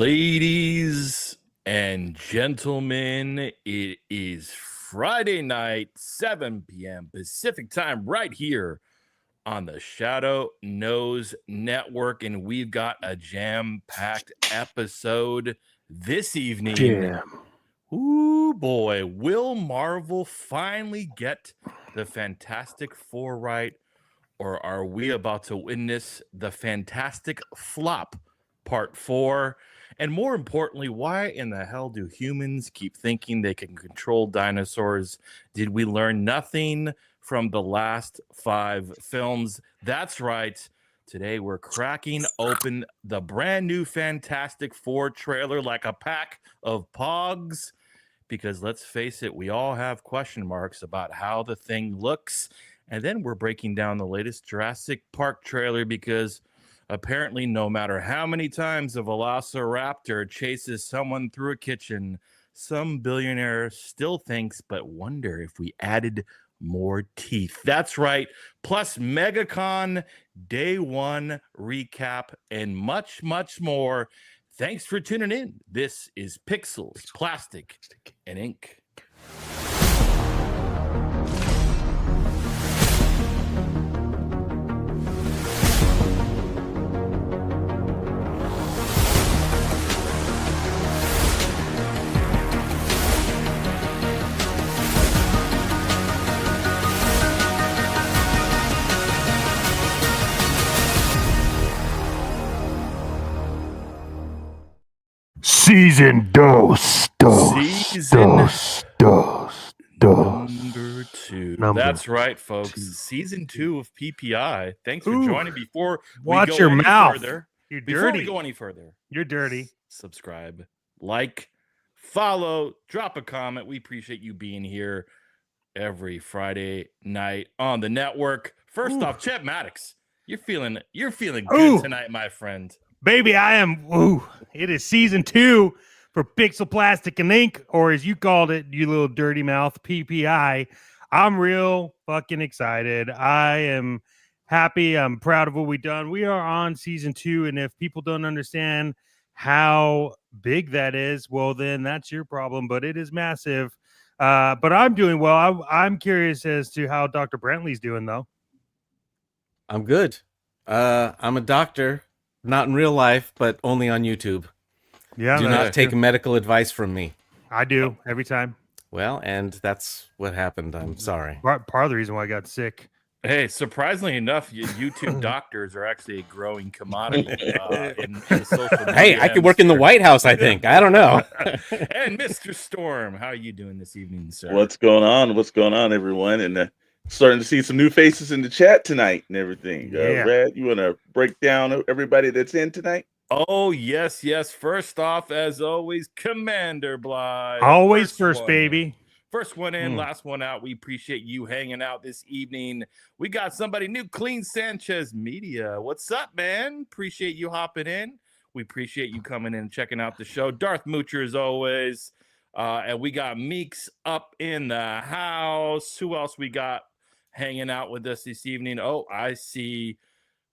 Ladies and gentlemen, it is Friday night, 7 p.m. Pacific time, right here on the Shadow Knows Network. And we've got a jam-packed episode this evening. Damn. Ooh, boy. Will Marvel finally get the Fantastic Four right? Or are we about to witness the Fantastic Flop Part 4? And more importantly, why in the hell do humans keep thinking they can control dinosaurs? Did we learn nothing from the last 5 films? That's right. Today we're cracking open the brand new Fantastic Four trailer like a pack of pogs. Because let's face it, we all have question marks about how the thing looks. And then we're breaking down the latest Jurassic Park trailer because apparently no matter how many times a velociraptor chases someone through a kitchen, some billionaire still thinks, but wonder if we added more teeth. That's right. Plus Megacon Day 1 recap and much, much more. Thanks for tuning in. This is Pixels, Plastic, and Ink. Season dos. Number 2. That's right, folks. Season 2 of PPI. Thanks for joining. Before Watch we go your any mouth. further, You're before dirty. we go any further, You're dirty. subscribe, like, follow, drop a comment. We appreciate you being here every Friday night on the network. First off, Chet Maddox, you're feeling good tonight, my friend. Baby, I am. It is season 2 for Pixel, Plastic, and Ink, or as you called it, you little dirty mouth, PPI. I'm real fucking excited. I am happy. I'm proud of what we've done. We are on season 2, and if people don't understand how big that is, well, then that's your problem, but it is massive. But I'm doing well. I'm curious as to how Dr. Brantley's doing, though. I'm good. I'm a doctor. Not in real life, but only on YouTube. Yeah. Do not take medical advice from me. I do every time. Well, and that's what happened. I'm sorry. Part of the reason why I got sick. Hey, surprisingly enough, YouTube doctors are actually a growing commodity in the social media. Hey, I could work in the White House, I think. I don't know. And Mr. Storm, how are you doing this evening, sir? What's going on? What's going on, everyone? And starting to see some new faces in the chat tonight and everything. Yeah. Brad, you want to break down everybody that's in tonight? Oh, yes. First off, as always, Commander Bly. Always first, baby. First one in, last one out. We appreciate you hanging out this evening. We got somebody new, Clean Sanchez Media. What's up, man? Appreciate you hopping in. We appreciate you coming in and checking out the show. Darth Moocher, as always. And we got Meeks up in the house. Who else we got hanging out with us this evening? Oh, I see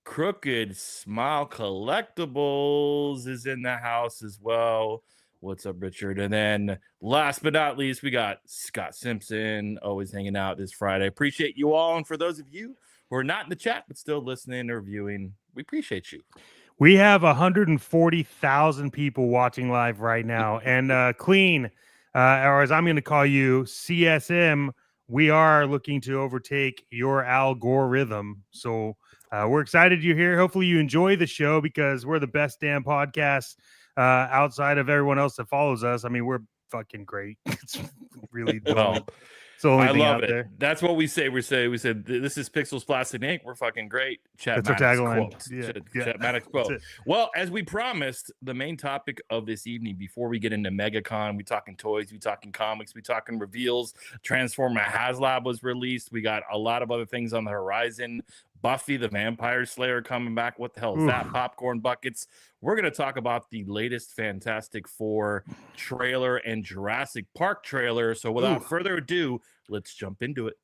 Crooked Smile Collectibles is in the house as well. What's up, Richard? And then last but not least, we got Scott Simpson always hanging out this Friday. Appreciate you all. And for those of you who are not in the chat but still listening or viewing, we appreciate you. We have 140,000 people watching live right now. And Clean, or as I'm going to call you, CSM, we are looking to overtake your algorithm. So we're excited you're here. Hopefully you enjoy the show because we're the best damn podcast outside of everyone else that follows us. I mean, we're fucking great. It's really Well, it's the only I thing love out it. there. That's what we say. We said this is Pixels, Plastic, Ink. We're fucking great. Chat That's our Maddox tagline. quote. Yeah. Chat Maddox quote. That's it. Well, as we promised, the main topic of this evening, before we get into Megacon, we talking toys, we talking comics, we talking reveals. Transformer HasLab was released. We got a lot of other things on the horizon. Buffy the Vampire Slayer coming back. What the hell is that? Popcorn buckets. We're going to talk about the latest Fantastic Four trailer and Jurassic Park trailer. So without further ado, let's jump into it.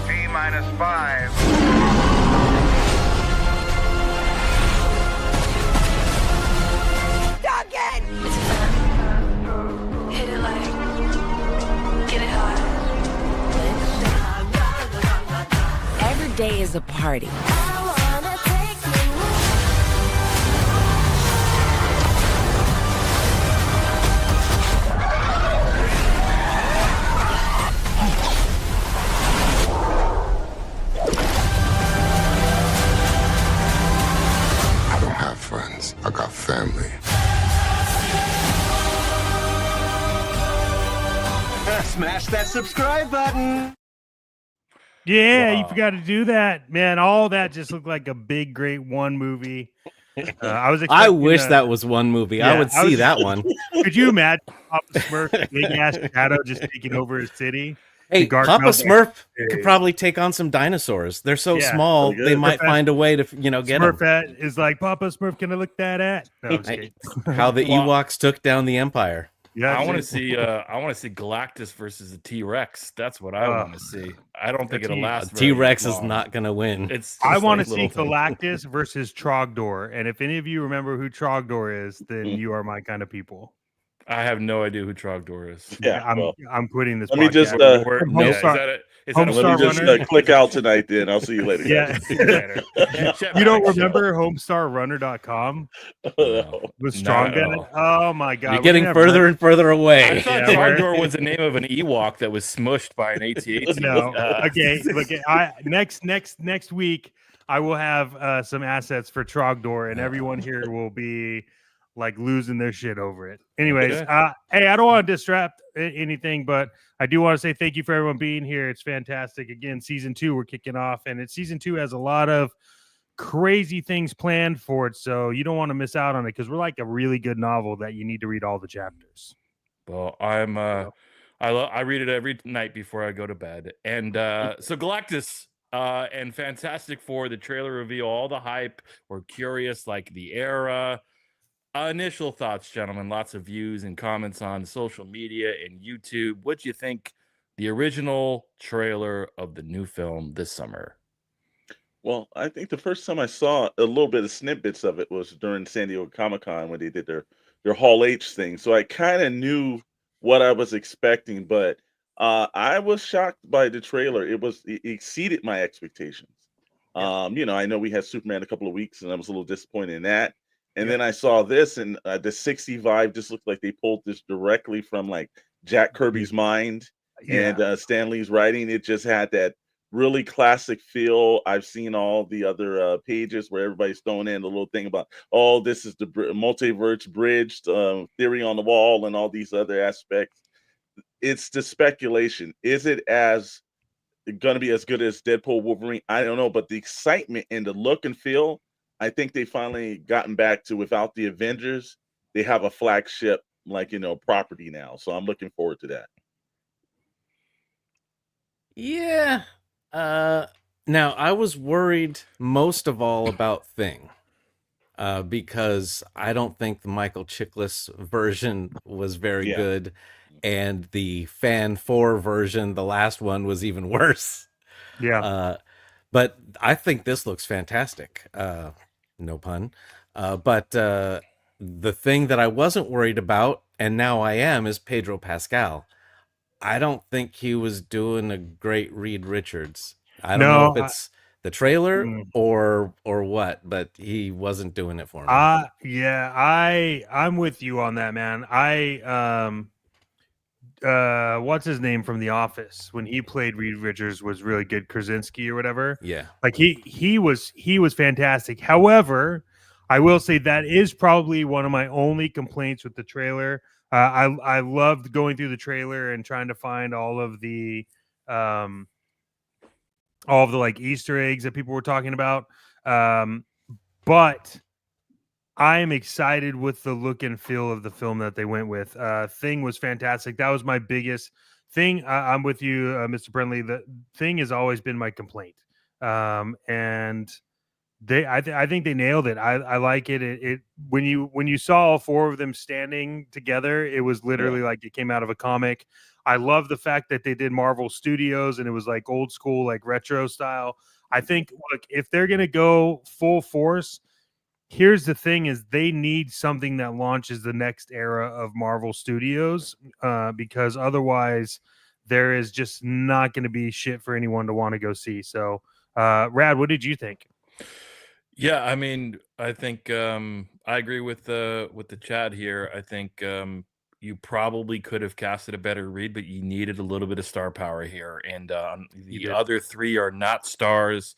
T-5. is a party. I don't have friends. I got family. Smash that subscribe button. Yeah, you Wow. forgot to do that, man. All that just looked like a big, great one movie. I was. I expecting wish that was one movie. I Yeah, would I see was- that one. Could you imagine Papa Smurf, big ass shadow, just taking over his city? Hey, Gargamel Papa like, Smurf hey. could probably take on some dinosaurs. They're so Yeah, small, pretty they good. might Smurfette- find a way to, get them. Smurfette is like, Papa Smurf, can I look that at? No, I'm just Hey, kidding. How the Well, Ewoks took down the Empire. Yeah, I want to just- see. I want to see Galactus versus the T-Rex. That's what I want to see. I don't think the it'll T- last. very T-Rex is long. not going to win. It's. I just want like to see little thing. Galactus versus Trogdor, and if any of you remember who Trogdor is, then Mm. you are my kind of people. I have no idea who Trogdor is. Yeah, I'm quitting this. let me just, podcast. Where- From yeah, is Homestar- that a, is that a Homestar let me just Runner. click out tonight. Then I'll see you later. Yeah. Guys. You don't remember homestarrunner.com? No. Was Not Strong at Guy? all. Oh my god. You're we're getting gonna have further and further I away. thought Yeah, where- Trogdor was the name of an Ewok that was smushed by an AT-AT. No. Okay. Look, next week I will have some assets for Trogdor, and everyone here will be like losing their shit over it. Anyways, Okay. hey, I don't want to disrupt anything, but I do want to say thank you for everyone being here. It's fantastic. Again, season 2 we're kicking off, and season 2 has a lot of crazy things planned for it, so you don't want to miss out on it because we're like a really good novel that you need to read all the chapters. Well, I'm. I read it every night before I go to bed, and so Galactus and Fantastic Four. The trailer reveal all the hype. We're curious, like the era. Initial thoughts, gentlemen. Lots of views and comments on social media and YouTube. What do you think? The original trailer of the new film this summer. Well, I think the first time I saw a little bit of snippets of it was during San Diego Comic-Con when they did their Hall H thing. So I kind of knew what I was expecting, but I was shocked by the trailer. It exceeded my expectations. I know we had Superman a couple of weeks, and I was a little disappointed in that. And then I saw this, and the 60 vibe just looked like they pulled this directly from like Jack Kirby's mind and Stan Lee's writing. It just had that really classic feel. I've seen all the other pages where everybody's throwing in the little thing about, oh, this is the multiverse bridged theory on the wall and all these other aspects. It's the speculation. Is it as going to be as good as Deadpool Wolverine? I don't know, but the excitement and the look and feel, I think they finally gotten back to, without the Avengers, they have a flagship property now. So I'm looking forward to that. Yeah. Now I was worried most of all about Thing, because I don't think the Michael Chiklis version was very Yeah. good, and the Fan 4 version, the last one, was even worse. Yeah. But I think this looks fantastic. No pun. But the thing that I wasn't worried about, and now I am, is Pedro Pascal. I don't think he was doing a great Reed Richards. I don't know if it's the trailer or what, but he wasn't doing it for me. I'm with you on that, man. What's his name from The Office when he played Reed Richards was really good, Krasinski or whatever. Yeah. Like he was fantastic. However, I will say that is probably one of my only complaints with the trailer. I loved going through the trailer and trying to find all of the like Easter eggs that people were talking about. But I am excited with the look and feel of the film that they went with. Thing was fantastic. That was my biggest thing. I'm with you, Mr. Brentley. The Thing has always been my complaint. And I think they nailed it. I like it. It when you saw all four of them standing together, it was literally like it came out of a comic. I love the fact that they did Marvel Studios and it was like old school, like retro style. I think, look, if they're gonna go full force, here's the thing: is they need something that launches the next era of Marvel Studios, because otherwise there is just not going to be shit for anyone to want to go see. So Rad, what did you think? Yeah, I mean, I think I agree with the chat here. I think you probably could have casted a better read, but you needed a little bit of star power here. And the did. other three are not stars.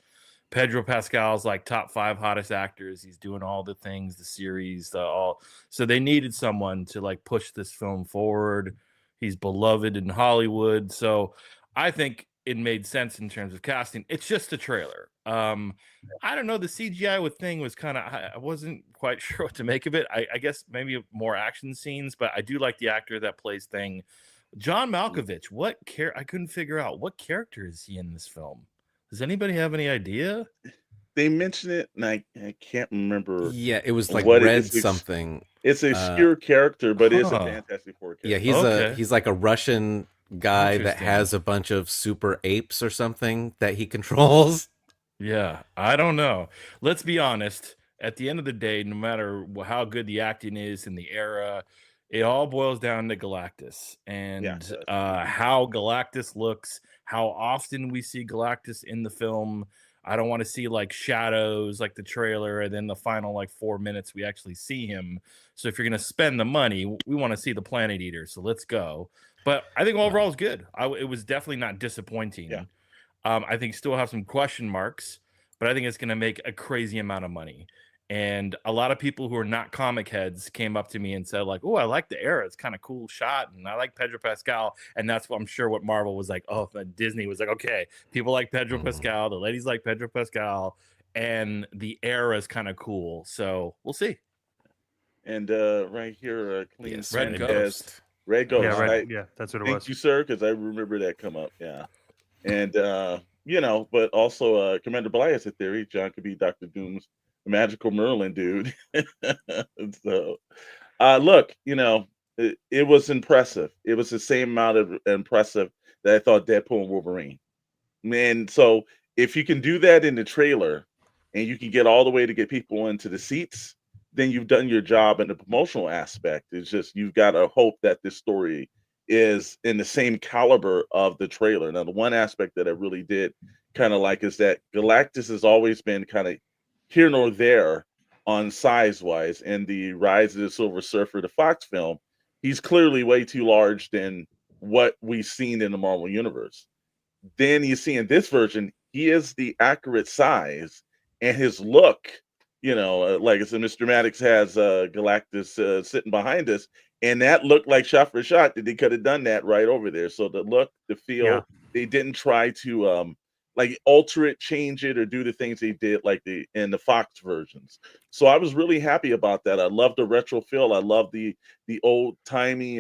Pedro Pascal's like top 5 hottest actors. He's doing all the things, the series, all. So they needed someone to like push this film forward. He's beloved in Hollywood. So I think it made sense in terms of casting. It's just a trailer. I don't know. The CGI with Thing was kind of, I wasn't quite sure what to make of it. I guess maybe more action scenes, but I do like the actor that plays Thing. John Malkovich, I couldn't figure out what character is he in this film. Does anybody have any idea? They mentioned it, and I can't remember. Yeah, it was like what it Red is. something. It's a obscure character, but it's a Huh. Fantastic Four character. Yeah, he's like a Russian guy that Interesting. has a bunch of super apes or something that he controls. Yeah, I don't know. Let's be honest. At the end of the day, no matter how good the acting is in the era, it all boils down to Galactus and Yeah, it does. how Galactus looks, how often we see Galactus in the film. I don't want to see like shadows like the trailer and then the final like 4 minutes we actually see him. So if you're going to spend the money, we want to see the Planet Eater. So let's go. But I think overall it's good. It was definitely not disappointing. Yeah. I think still have some question marks, but I think it's going to make a crazy amount of money. And a lot of people who are not comic heads came up to me and said, like, oh, I like the era. It's kind of cool shot. And I like Pedro Pascal. And that's what I'm sure what Marvel was like. Oh, Disney was like, okay, people like Pedro Pascal. The ladies like Pedro Pascal. And the era is kind of cool. So we'll see. And right here, Clean Yes, Red Skin Ghost. has Red Ghost. Yeah, right? right. Yeah, that's what it Thank was. you, sir, because I remember that come up. Yeah. And, but also Commander Bly has a theory. John could be Dr. Doom's magical Merlin dude. So, look, it was impressive. It was the same amount of impressive that I thought Deadpool and Wolverine. Man, so if you can do that in the trailer and you can get all the way to get people into the seats, then you've done your job in the promotional aspect. It's just you've got to hope that this story is in the same caliber of the trailer. Now, the one aspect that I really did kind of like is that Galactus has always been kind of here nor there on size wise. And the Rise of the Silver Surfer, the Fox film, he's clearly way too large than what we've seen in the Marvel Universe. Then you see in this version, he is the accurate size and his look, like I said, Mr. Maddox has Galactus sitting behind us, and that looked like shot for shot that they could have done that right over there. So the look, the feel, they didn't try to like alter it, change it, or do the things they did like in the Fox versions. So I was really happy about that. I love the retro feel. I love the old timey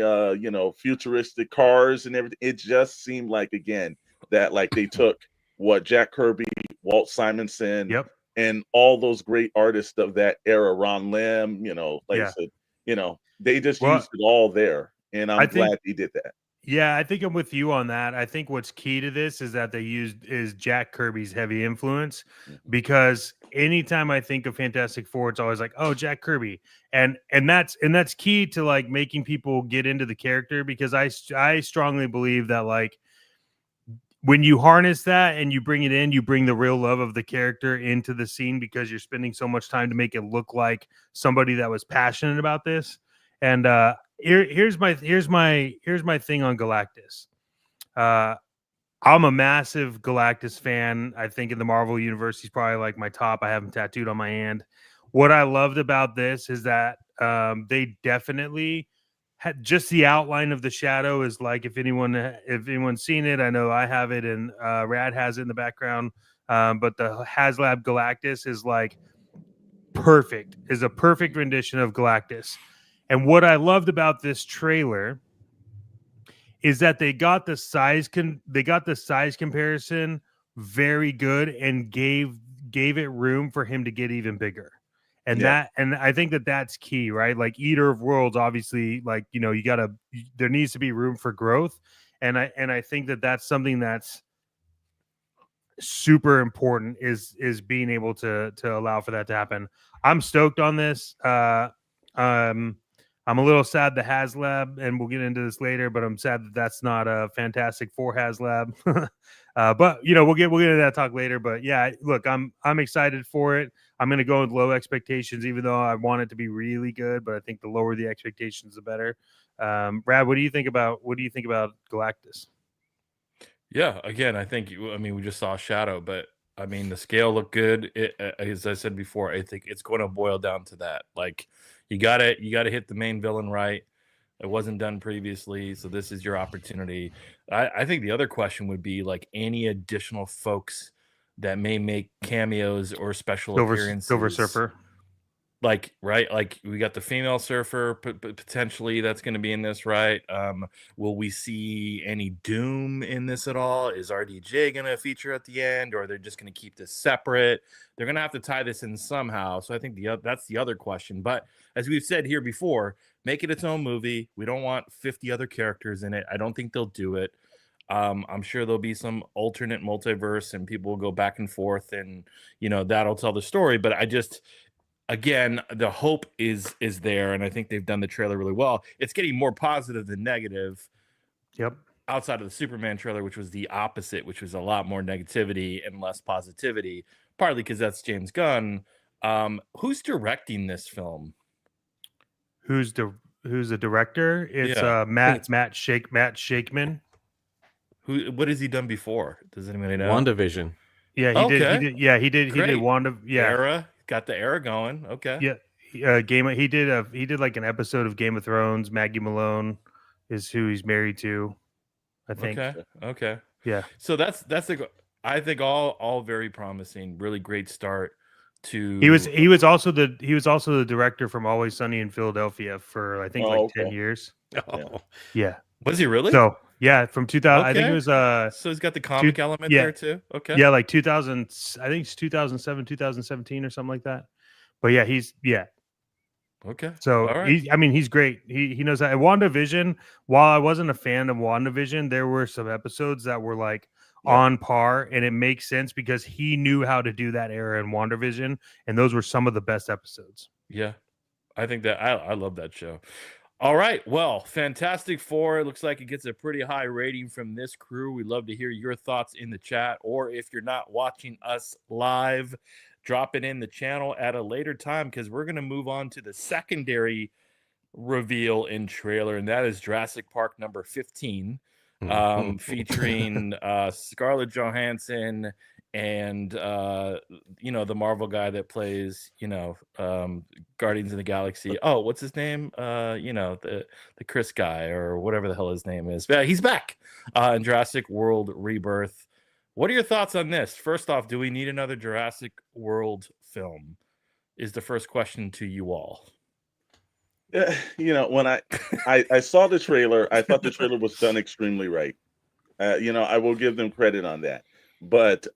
futuristic cars and everything. It just seemed like again that like they took what Jack Kirby, Walt Simonson, Yep. and all those great artists of that era, Ron Lim, I said, they just used it all there. And I'm glad they did that. Yeah, I think I'm with you on that. I think what's key to this is that they used is Jack Kirby's heavy influence, because anytime I think of Fantastic Four, it's always like, oh, Jack Kirby. And that's key to like making people get into the character, because I strongly believe that like when you harness that and you bring it in, you bring the real love of the character into the scene, because you're spending so much time to make it look like somebody that was passionate about this. And here's my thing on Galactus. I'm a massive Galactus fan. I think in the Marvel universe, he's probably like my top. I have him tattooed on my hand. What I loved about this is that they definitely had just the outline of the shadow is like, if anyone's seen it, I know I have it, and Rad has it in the background. But the HasLab Galactus is like perfect, is a perfect rendition of Galactus. And what I loved about this trailer is that they got the size comparison very good and gave it room for him to get even bigger. And I think that's key, right? Like Eater of Worlds, obviously, like, there needs to be room for growth. And I think that's something that's super important is being able to allow for that to happen. I'm stoked on this. I'm a little sad the HasLab, and we'll get into this later, but I'm sad that that's not a Fantastic Four HasLab. But we'll get into that talk later. But yeah, look, I'm excited for it. I'm going to go with low expectations, even though I want it to be really good. But I think the lower the expectations, the better. Brad, what do you think about Galactus? Yeah, again, I think we just saw Shadow, but I mean the scale looked good. As I said before, I think it's going to boil down to that. Like you gotta hit the main villain right. It wasn't done previously, so this is your opportunity. I think the other question would be like any additional folks that may make cameos or special appearances. Silver Surfer. Like, right? Like we got the female surfer potentially that's going to be in this, right? Will we see any Doom in this at all? Is RDJ going to feature at the end, or they're just going to keep this separate? They're going to have to tie this in somehow. So I think that's the other question. But as we've said here before, make it its own movie. We don't want 50 other characters in it. I don't think they'll do it. I'm sure there'll be some alternate multiverse and people will go back and forth, and that'll tell the story. But again, the hope is there, and I think they've done the trailer really well. It's getting more positive than negative. Yep. Outside of the Superman trailer, which was the opposite, which was a lot more negativity and less positivity, partly because that's James Gunn. Who's directing this film? Who's the director? It's Matt Shakeman. What has he done before? Does anybody know? WandaVision. Yeah, he did. Yeah, he did. Great. He did Wanda. Yeah, Era. Got the era going. Okay. Yeah. He did like an episode of Game of Thrones. Maggie Malone is who he's married to, I think. Okay. Yeah. So that's I think all very promising. Really great start to. He was also the director from Always Sunny in Philadelphia for I think 10 years. Oh. Yeah. Was he really? So yeah, from 2000. I think it was So he's got the comic element there too. Okay. Yeah, like 2000. I think it's 2007, 2017 or something like that. But yeah, Okay. So all right. he's great. He knows that. And WandaVision, while I wasn't a fan of WandaVision, there were some episodes that were like on par, and it makes sense because he knew how to do that era in WandaVision, and those were some of the best episodes. Yeah, I think that I love that show. All right. Well, Fantastic Four. It looks like it gets a pretty high rating from this crew. We'd love to hear your thoughts in the chat, or if you're not watching us live, drop it in the channel at a later time, because we're going to move on to the secondary reveal in trailer, and that is Jurassic Park number 15, featuring Scarlett Johansson and the Marvel guy that plays Guardians of the Galaxy. Oh, what's his name? The Chris guy or whatever the hell his name is. But he's back in Jurassic World Rebirth. What are your thoughts on this? First off, do we need another Jurassic World film? Is the first question to you all. When I saw the trailer, I thought the trailer was done extremely right. I will give them credit on that. But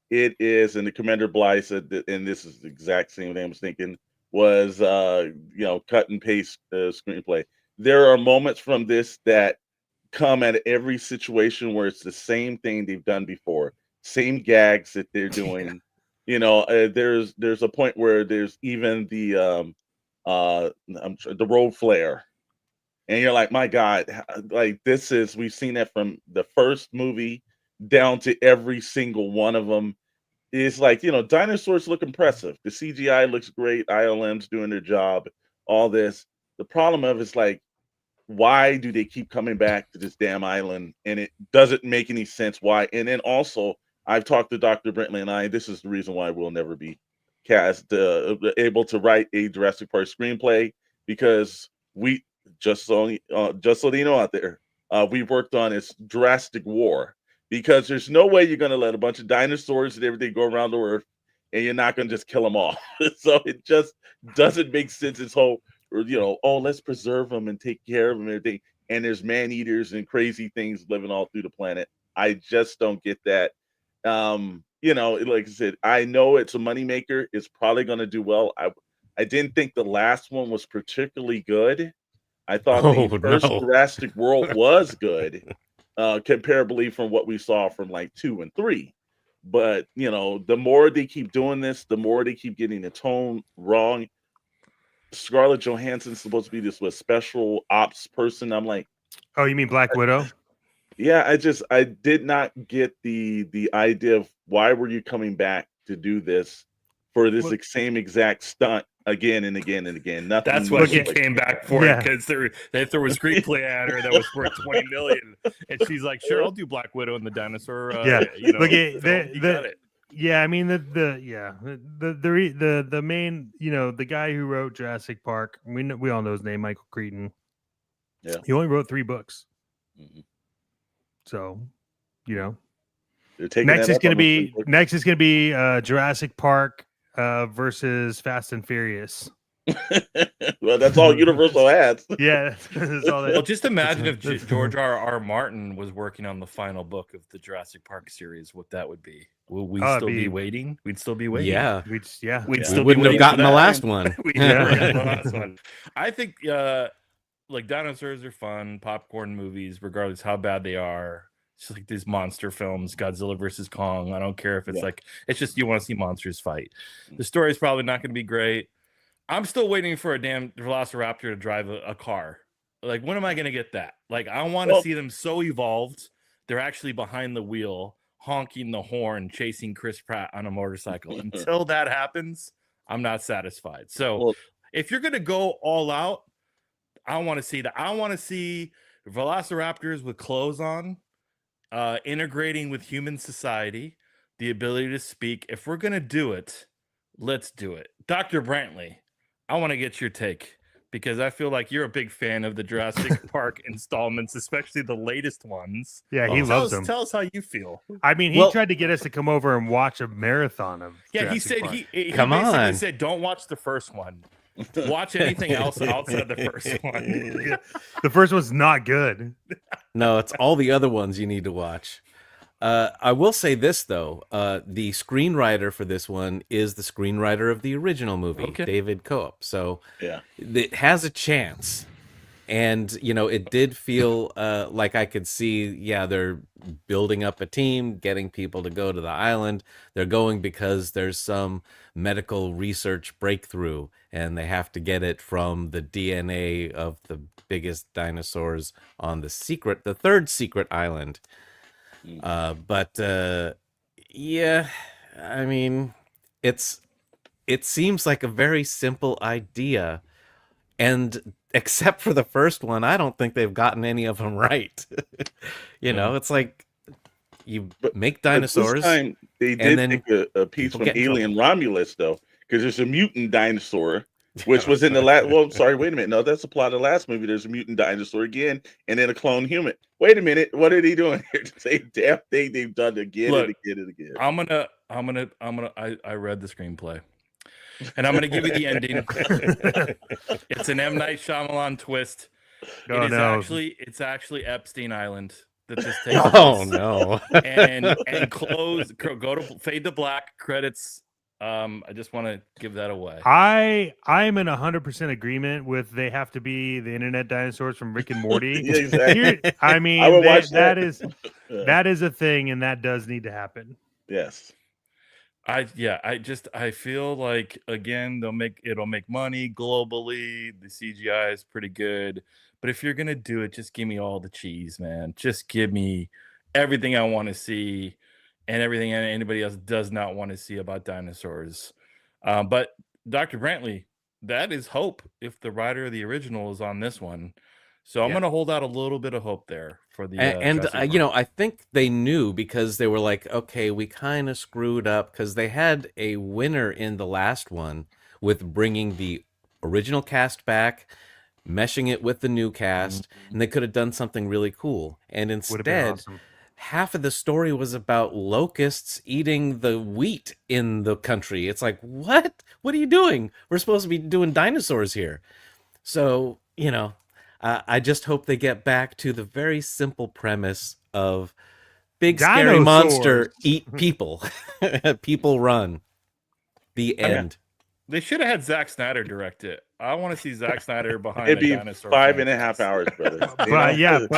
it is, and the Commander Bly said that, and this is the exact same thing I was thinking, was cut and paste screenplay. There are moments from this that come at every situation where it's the same thing they've done before, same gags that they're doing. There's a point where there's even the road flare, and you're like, my God, like we've seen that from the first movie down to every single one of them. It's like, dinosaurs look impressive. The CGI looks great. ILM's doing their job. All this. The problem of it's like, why do they keep coming back to this damn island? And it doesn't make any sense why. And then also, I've talked to Dr. Brentley, and this is the reason why we'll never be cast able to write a Jurassic Park screenplay, because we just so you know out there, we've worked on this Jurassic War. Because there's no way you're going to let a bunch of dinosaurs and everything go around the earth, and you're not going to just kill them all. So it just doesn't make sense. This whole, let's preserve them and take care of them and everything. And there's man-eaters and crazy things living all through the planet. I just don't get that. Like I said, I know it's a moneymaker. It's probably going to do well. I didn't think the last one was particularly good. I thought the first Jurassic World was good. Comparably from what we saw from like 2 and 3. But, the more they keep doing this, the more they keep getting the tone wrong. Scarlett Johansson's supposed to be this special ops person. I'm like, Oh, you mean Black Widow? yeah, I did not get the idea of why were you coming back to do this for this Well- same exact stunt again and again and again. Nothing. That's was what she at- came back for Yeah. because they threw a screenplay at her that was worth $20 million, and she's like, "Sure, I'll do Black Widow and the dinosaur." Yeah. you know, Look at film. You got it. Yeah, I mean the main, the guy who wrote Jurassic Park, we all know his name, Michael Crichton. Yeah. He only wrote 3 books. Mhm. So, They're taking next that is up going to on the be Jurassic Park versus Fast and Furious. well, that's all Universal has. Yeah, that's all Well, that. just imagine if George R. Martin was working on the final book of the Jurassic Park series, what that would be. Will we Oh, still it'd be be- waiting? We'd still be waiting. Yeah. We'd We'd We still be wouldn't have waiting gotten for the that. last one. We didn't get the last one. I think like dinosaurs are fun, popcorn movies, regardless how bad they are. It's like these monster films, Godzilla versus Kong. I don't care if it's it's just you want to see monsters fight. The story is probably not going to be great. I'm still waiting for a damn Velociraptor to drive a car. Like, when am I going to get that? Like, I want to see them so evolved. They're actually behind the wheel, honking the horn, chasing Chris Pratt on a motorcycle. Until that happens, I'm not satisfied. So if you're going to go all out, I want to see that. I want to see Velociraptors with clothes on, integrating with human society, the ability to speak. If we're going to do it, let's do it. Dr. Brantley, I want to get your take because I feel like you're a big fan of the Jurassic Park installments, especially the latest ones. Yeah, he loves them. Tell us how you feel. I mean, he tried to get us to come over and watch a marathon of. Yeah, Jurassic he said Park. he Come basically on. said, don't watch the first one. Watch anything else outside the first one. The first one's not good. No, it's all the other ones you need to watch. I will say this though, the screenwriter for this one is the screenwriter of the original movie, David Cope. So it has a chance. And, it did feel like I could see, they're building up a team, getting people to go to the island. They're going because there's some medical research breakthrough, and they have to get it from the DNA of the biggest dinosaurs on the third secret island. I mean, it seems like a very simple idea, and except for the first one, I don't think they've gotten any of them right. It's like you make dinosaurs. This time they did take a piece from Alien Romulus though, because there's a mutant dinosaur. Which was in the last. Well, sorry. Wait a minute. No, that's the plot of the last movie. There's a mutant dinosaur again, and then a clone human. Wait a minute. What are they doing here? Same damn thing they've done again and again and again. I read the screenplay, and I'm gonna give you the ending. It's an M. Night Shyamalan twist. It's actually Epstein Island that this takes place. Oh no! and go to fade to black credits. I just want to give that away. I'm in 100% agreement with they have to be the internet dinosaurs from Rick and Morty. Yeah, exactly. I mean, I would watch that is a thing, and that does need to happen. Yes. I feel like again it'll make money globally. The CGI is pretty good, but if you're gonna do it, just give me all the cheese, man. Just give me everything I want to see. And everything anybody else does not want to see about dinosaurs. But Dr. Brantley, that is hope if the writer of the original is on this one. So I'm going to hold out a little bit of hope there for the I think they knew because they were like, okay, we kind of screwed up because they had a winner in the last one with bringing the original cast back, meshing it with the new cast, and they could have done something really cool. And instead, half of the story was about locusts eating the wheat in the country. It's like, what? What are you doing? We're supposed to be doing dinosaurs here. So, I just hope they get back to the very simple premise of big scary monster eat people. People run. The end. They should have had Zack Snyder direct it. I want to see Zack Snyder behind It'd the be dinosaur. 5.5 hours, brother. But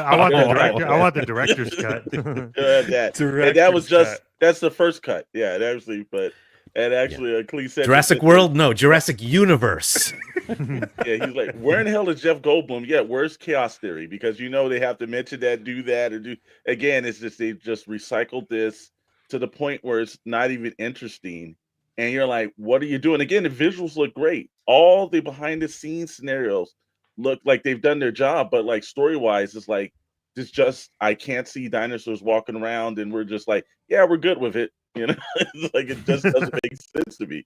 I want the director. I want the director's cut. That was just that's the first cut. Yeah, actually, but And actually, Clee said Jurassic World? No, Jurassic Universe. Yeah, he's like, where in the hell is Jeff Goldblum? Yeah, where's Chaos Theory? Because they have to mention that, do that, or do again. It's just they just recycled this to the point where it's not even interesting, and you're like, what are you doing? Again, the visuals look great. All the behind the scenes scenarios look like they've done their job, but like story wise, it's like it's just I can't see dinosaurs walking around, and we're just like, yeah, we're good with it. It's like it just doesn't make sense to me.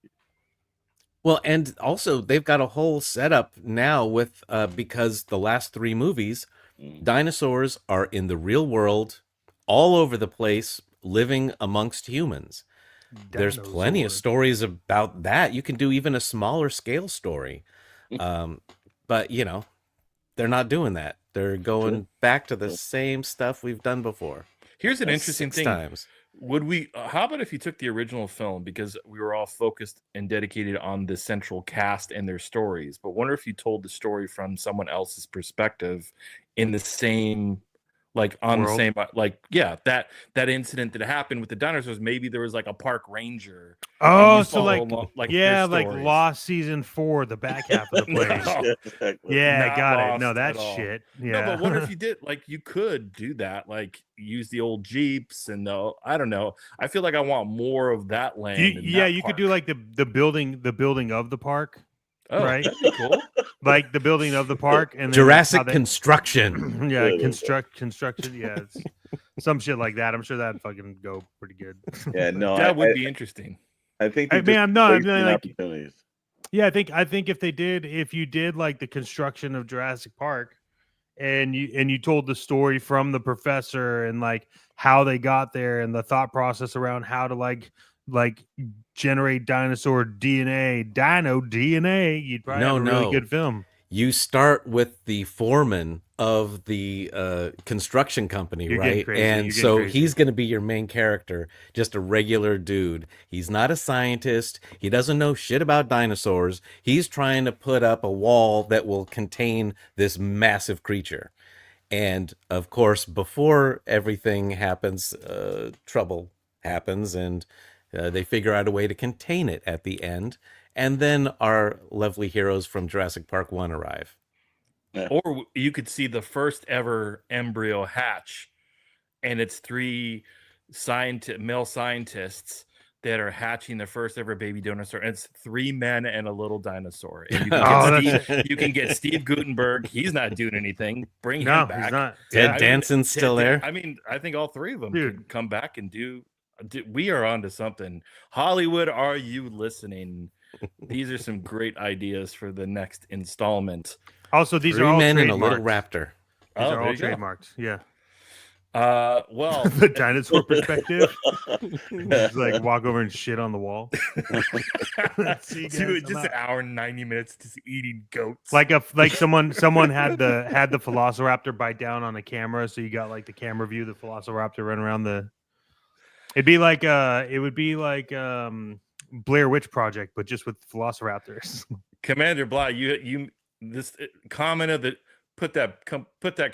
Well, and also they've got a whole setup now with because the last 3 movies, dinosaurs are in the real world, all over the place, living amongst humans. There's plenty of stories about that. You can do even a smaller scale story, but they're not doing that. They're going back to the same stuff we've done before. Here's an interesting 6 thing. times. Would we? How about if you took the original film, because we were all focused and dedicated on the central cast and their stories, but wonder if you told the story from someone else's perspective in the same, like on World? the same, like that incident that happened with the dinosaurs. Maybe there was like a park ranger. Oh, you so follow like, along, yeah, their like stories. Lost season 4, the back half of the No. place. Yeah, exactly. Yeah, Not got it. Lost No, at that's all. shit. No, Yeah. but wonder if you did, like, you could do that, like use the old Jeeps and I don't know. I feel like I want more of that land. You could do like the building of the park, right? That'd be cool. Like the building of the park and then Jurassic how they- construction. yeah, Yeah, construction. Yeah, it's some shit like that. I'm sure that'd fucking go pretty good. Yeah, no, That would be interesting. I think I they mean, just I'm wasting like- opportunities. Yeah, I think if you did like the construction of Jurassic Park, and you told the story from the professor and like how they got there and the thought process around how to like generate dino DNA, you'd probably have a really good film. You start with the foreman of the construction company, You're getting right? crazy, And you're getting so crazy. he's going to be your main character, just a regular dude. He's not a scientist. He doesn't know shit about dinosaurs. He's trying to put up a wall that will contain this massive creature. And of course, before everything happens, trouble happens, and they figure out a way to contain it at the end. And then our lovely heroes from Jurassic Park 1 arrive. Or you could see the first ever embryo hatch, and it's 3 male scientists that are hatching the first ever baby dinosaur. And it's 3 men and a little dinosaur. And you can get Steve Guttenberg. He's not doing anything. Bring him back. He's not. Ted Yeah. Danson's still there. I mean, I think all 3 of them Dude. could come back and do. We are onto something. Hollywood, are you listening? These are some great ideas for the next installment. Also, these 3 are all men and a trademarked. little raptor. These are there all you go. trademarked. Yeah. Well, The dinosaur perspective. Just like walk over and shit on the wall. See you guys, dude, I'm just out. an hour and 90 minutes just eating goats. Like someone had the Velociraptor bite down on a camera, so you got like the camera view, the Velociraptor run around the. It would be like Blair Witch Project, but just with Velociraptors. Commander Bly, you this comment of the put that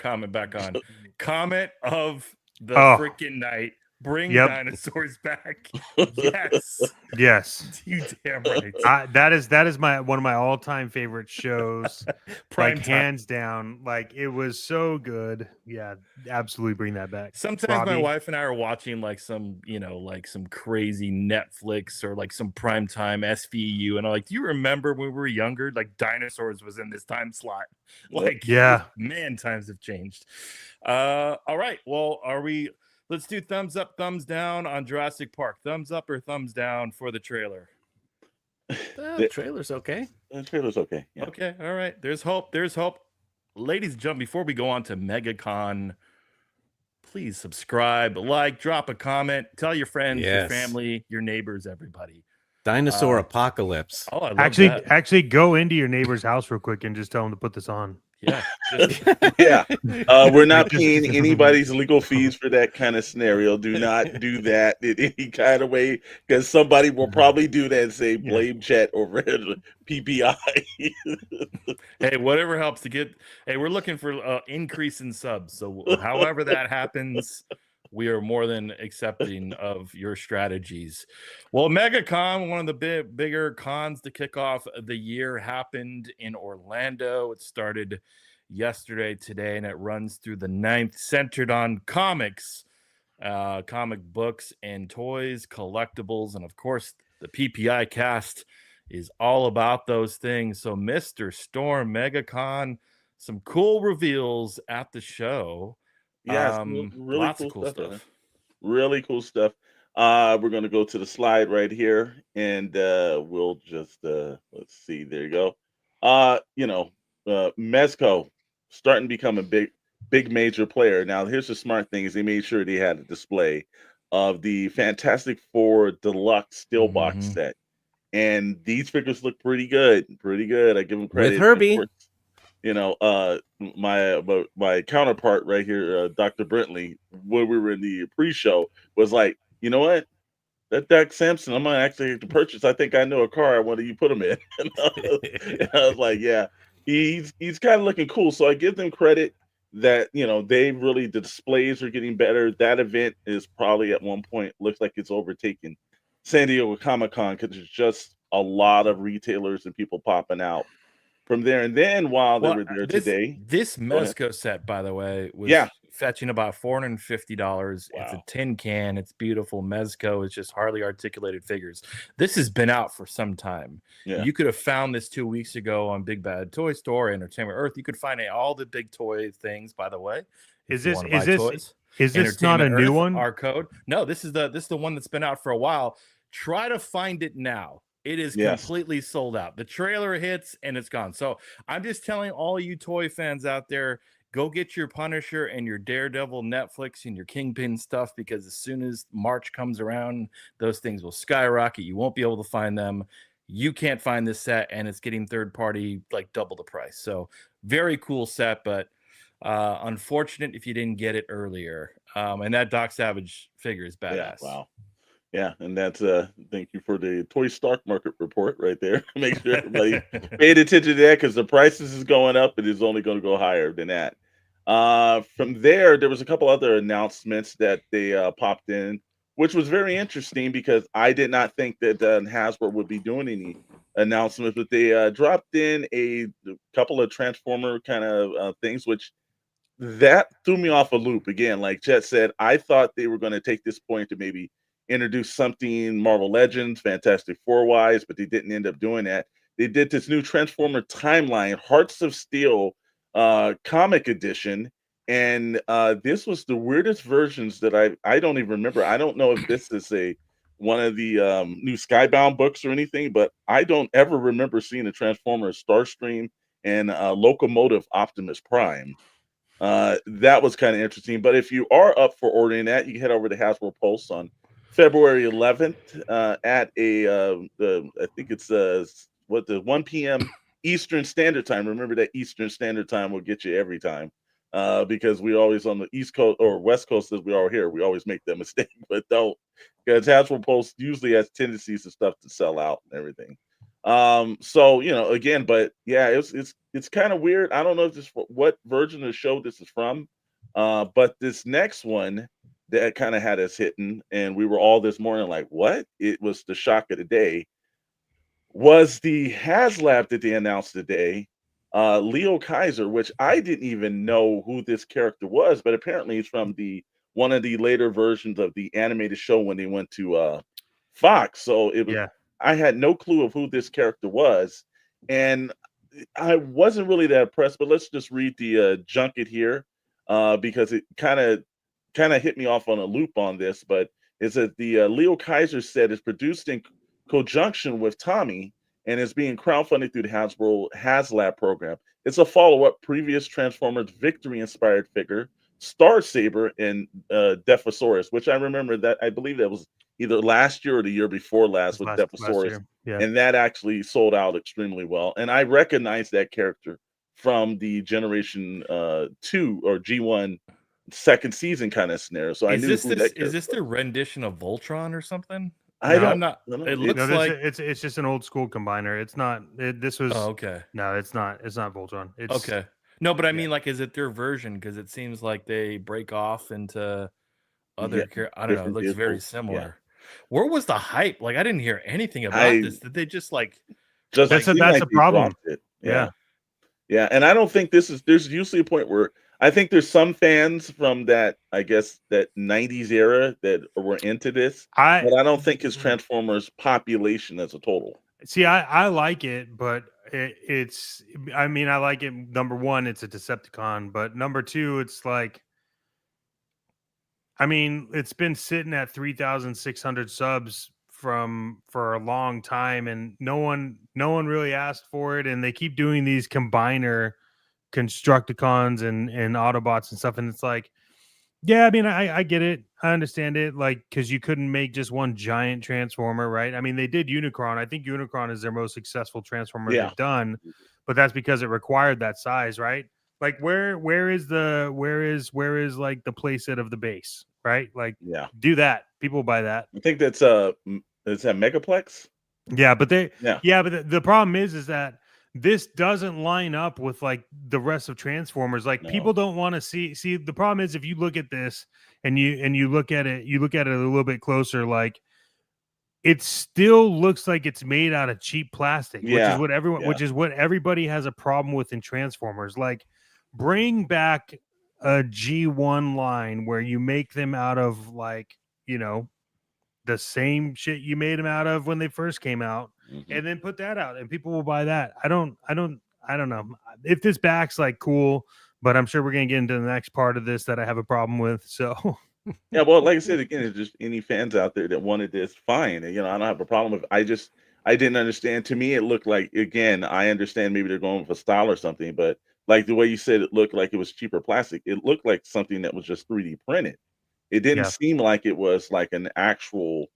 comment back on. Comment of the freaking night. Bring dinosaurs back. Yes. Yes. You damn right. That is one of my all-time favorite shows. Prime like time. hands down. Like it was so good. Yeah, absolutely bring that back. Sometimes my Robbie? wife and I are watching like some, like some crazy Netflix or like some primetime SVU, and I'm like, do you remember when we were younger? Like dinosaurs was in this time slot. Like, yeah, man, times have changed. All right. Well, let's do thumbs up, thumbs down on Jurassic Park. Thumbs up or thumbs down for the trailer? The trailer's okay. The trailer's okay. Yeah. Okay. All right. There's hope. There's hope. Ladies and gentlemen, before we go on to Megacon, please subscribe, like, drop a comment, tell your friends, your family, your neighbors, everybody. Dinosaur apocalypse. Oh, I love that. Actually go into your neighbor's house real quick and just tell them to put this on. Yeah. Yeah. We're not paying anybody's legal fees for that kind of scenario. Do not do that in any kind of way, because somebody will probably do that and say blame chat over PPI. Hey, whatever helps to get. Hey, we're looking for increase in subs. So however that happens, we are more than accepting of your strategies. Well, MegaCon, one of the bigger cons to kick off the year, happened in Orlando. It started yesterday, today, and it runs through the 9th, centered on comics, comic books and toys, collectibles, and of course, the PPI cast is all about those things. So, Mr. Storm, MegaCon, some cool reveals at the show. Yeah, really Lots cool of cool stuff. Right there. stuff. Really cool stuff. We're gonna go to the slide right here, and we'll just let's see. There you go. Mezco starting to become a big major player. Now, here's the smart thing: is they made sure they had a display of the Fantastic Four Deluxe Steelbox Mhm. set, and these figures look pretty good. Pretty good. I give them credit. With Herbie. Of course, my counterpart right here, Dr. Brentley, when we were in the pre-show, was like, you know what? That Doc Samson, I'm gonna actually have to purchase. I think I know a car. I want you put him in. And I was like, yeah, he's kind of looking cool. So I give them credit that the displays are getting better. That event is probably at one point looks like it's overtaken San Diego Comic-Con because there's just a lot of retailers and people popping out from there. And then while they were there today, this go ahead. Mezco set, by the way, was Yeah. fetching about $450. It's a Wow. tin can. It's beautiful. Mezco is just hardly articulated figures. This has been out for some time. Yeah. You could have found this 2 weeks ago on Big Bad Toy Store, Entertainment Earth. You could find all the big toy things, by the way. Is if you this wanna buy is this toys. is this not a Entertainment new Earth, one? Our code. No, this is the one that's been out for a while. Try to find it now. It is Yes. completely sold out. The trailer hits and it's gone. So I'm just telling all you toy fans out there, go get your Punisher and your Daredevil Netflix and your Kingpin stuff, because as soon as March comes around, those things will skyrocket. You won't be able to find them. You can't find this set, and it's getting third party like double the price. So very cool set, but unfortunate if you didn't get it earlier. And that Doc Savage figure is badass. Yeah. Wow. Yeah, and that's thank you for the toy stock market report right there. Make sure everybody paid attention to that because the prices is going up. It is only going to go higher than that. From there was a couple other announcements that they popped in, which was very interesting because I did not think that Hasbro would be doing any announcements, but they dropped in a couple of Transformer kind of things, which that threw me off a loop again. Like Chet said, I thought they were going to take this point to maybe introduce something Marvel Legends, Fantastic Four wise, but they didn't end up doing that. They did this new Transformer timeline, Hearts of Steel comic edition, and this was the weirdest versions that I don't even remember. I don't know if this is one of the new Skybound books or anything, but I don't ever remember seeing a Transformer Starstream and Locomotive Optimus Prime. That was kind of interesting. But if you are up for ordering that, you can head over to Hasbro Pulse on February 11th at I think it's 1 p.m. Eastern Standard Time. Remember that Eastern Standard Time will get you every time because we always on the East Coast or West Coast as we are here. We always make that mistake, but don't, because Hasbro Pulse usually has tendencies of stuff to sell out and everything. So again, but yeah, it's kind of weird. I don't know if this what version of the show this is from, but this next one that kind of had us hitting, and we were all this morning like, what? It was the shock of the day. Was the HasLab that they announced today, Leo Kaiser, which I didn't even know who this character was, but apparently he's from one of the later versions of the animated show when they went to Fox. So it was I had no clue of who this character was, and I wasn't really that impressed. But let's just read the junket here because it kind of hit me off on a loop on this. But it's that the Leo Kaiser set is produced in conjunction with Tommy and is being crowdfunded through the Hasbro HasLab program. It's a follow-up previous Transformers Victory-inspired figure, Star Saber and Dephosaurus, which I remember that I believe that was either last year or the year before last with Dephosaurus. And that actually sold out extremely well. And I recognize that character from the Generation 2 or G1 second season kind of scenario. So I knew is this their rendition of Voltron or something? I'm not. It looks no, like it's just an old school combiner. It's not. This was. Oh, okay. No, it's not. It's not Voltron. It's okay. No, but I mean, like, is it their version? Because it seems like they break off into other I don't know, it different looks very vehicles. similar. Where was the hype? Like, I didn't hear anything about this. I Did they just like just That's seemed a like they problem. dropped it. Yeah. Yeah, and I don't think there's usually a point where I think there's some fans from that, I guess, that 90s era that were into this, but I don't think it's Transformers population as a total. See, I like it, but it's I mean, I like it. Number one, it's a Decepticon, but number two, it's like, I mean, it's been sitting at 3,600 subs for a long time, and no one really asked for it, and they keep doing these combiner Constructicons and Autobots and stuff, and it's like, yeah, I mean, I get it, I understand it, like, because you couldn't make just one giant transformer, right? I mean, they did Unicron. I think Unicron is their most successful transformer Yeah. they've done, but that's because it required that size, right? Like, where is like the playset of the base, right? Like, Yeah. do that. People buy that. I think that's is that Megaplex? Yeah, but Yeah. but the problem is that this doesn't line up with like the rest of Transformers. Like, people No. don't want to see the problem is, if you look at this and you look at it a little bit closer, like, it still looks like it's made out of cheap plastic, which is Yeah. what everybody has a problem with in Transformers. Like, bring back a G1 line where you make them out of, like, the same shit you made them out of when they first came out, Mhm. and then put that out, and people will buy that. I don't know if this back's like cool, but I'm sure we're gonna get into the next part of this that I have a problem with. So Yeah, well, like I said again, it's just any fans out there that wanted this, fine. And, I don't have a problem with. I didn't understand. To me, it looked like, again, I understand maybe they're going with a style or something, but like the way you said, it looked like it was cheaper plastic. It looked like something that was just 3D printed. It didn't Yeah. seem like it was like an actual,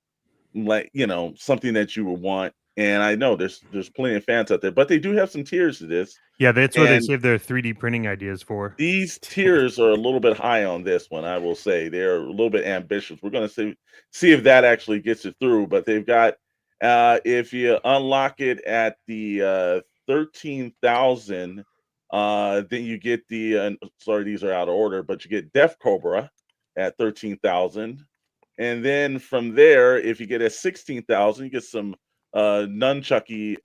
like, something that you would want. And I know there's plenty of fans out there, but they do have some tiers to this. yeah, that's what they And save their 3D printing ideas for. these tiers are a little bit high on this one, I will say. They're a little bit ambitious. We're going to see if that actually gets it through. But they've got, if you unlock it at the 13,000, then you get the, sorry, these are out of order, but you get Death Cobra at 13,000. And then from there, if you get at 16,000, you get some nunchucky.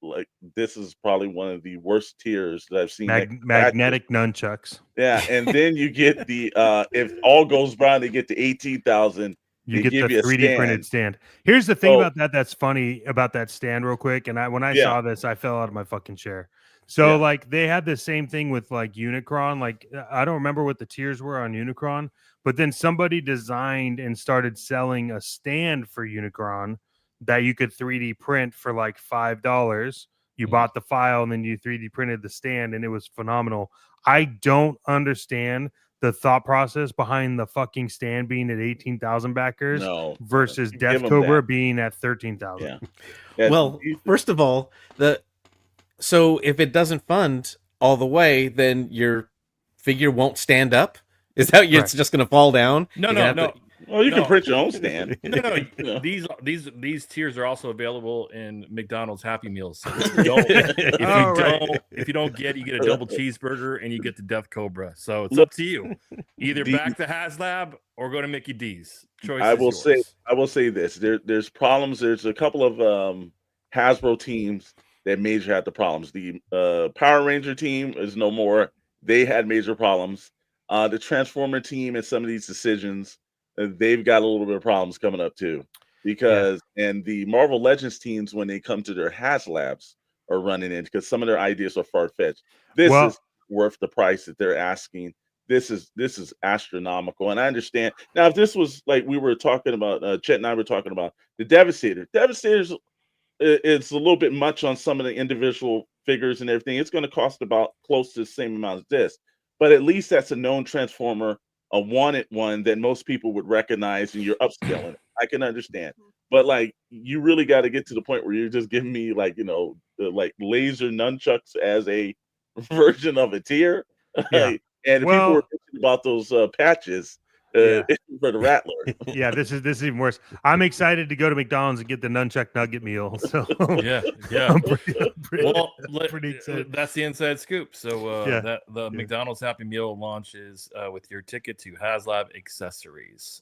Like, this is probably one of the worst tiers that I've seen. Magnetic nunchucks. Yeah, and then you get the if all goes brown, they get to 18,000. You They get the give you a 3D printed stand. Here's the thing about that's funny about that stand, real quick. And when I Yeah. saw this, I fell out of my fucking chair. So Yeah. like, they had the same thing with like Unicron. Like, I don't remember what the tiers were on Unicron, but then somebody designed and started selling a stand for Unicron that you could 3D print for like $5. You Mhm. bought the file and then you 3D printed the stand, and it was phenomenal. I don't understand the thought process behind the fucking stand being at 18,000 backers No. versus Give Death 'em Cobra that. being at 13,000. Yeah. Yeah, Well, first of all, so if it doesn't fund all the way, then your figure won't stand up. Is that it's just going to fall down? No, You're no, gonna have no. to- Well, you can No. print your own stand. No. You know. These tiers are also available in McDonald's Happy Meals. So if you don't, Oh, right. if you don't get, you get a double cheeseburger and you get the Death Cobra. So it's Look, up to you. Either the- back to HasLab or go to Mickey D's. Choice I is will yours. say this. There's problems. There's a couple of Hasbro teams that major had the problems. The Power Ranger team is no more. They had major problems. The Transformer team and some of these decisions, they've got a little bit of problems coming up too. Because and the Marvel Legends teams, when they come to their HasLabs, are running in because some of their ideas are far fetched. This is worth the price that they're asking. This is astronomical, and I understand. Now, if this was like we were talking about, Chet and I were talking about the Devastator's it's a little bit much on some of the individual figures and everything. It's going to cost about close to the same amount as this, but at least that's a known Transformer, a wanted one that most people would recognize, and you're upscaling it. I can understand, but like, you really got to get to the point where you're just giving me like, like laser nunchucks as a version of a tier. Yeah. And people were thinking about those patches. Yeah. for the Rattler. Yeah, this is even worse. I'm excited to go to McDonald's and get the nunchuck nugget meal. So Yeah. I'm pretty, Well, pretty excited. that's the inside scoop. So Yeah. that the McDonald's Happy Meal launches with your ticket to HasLab accessories.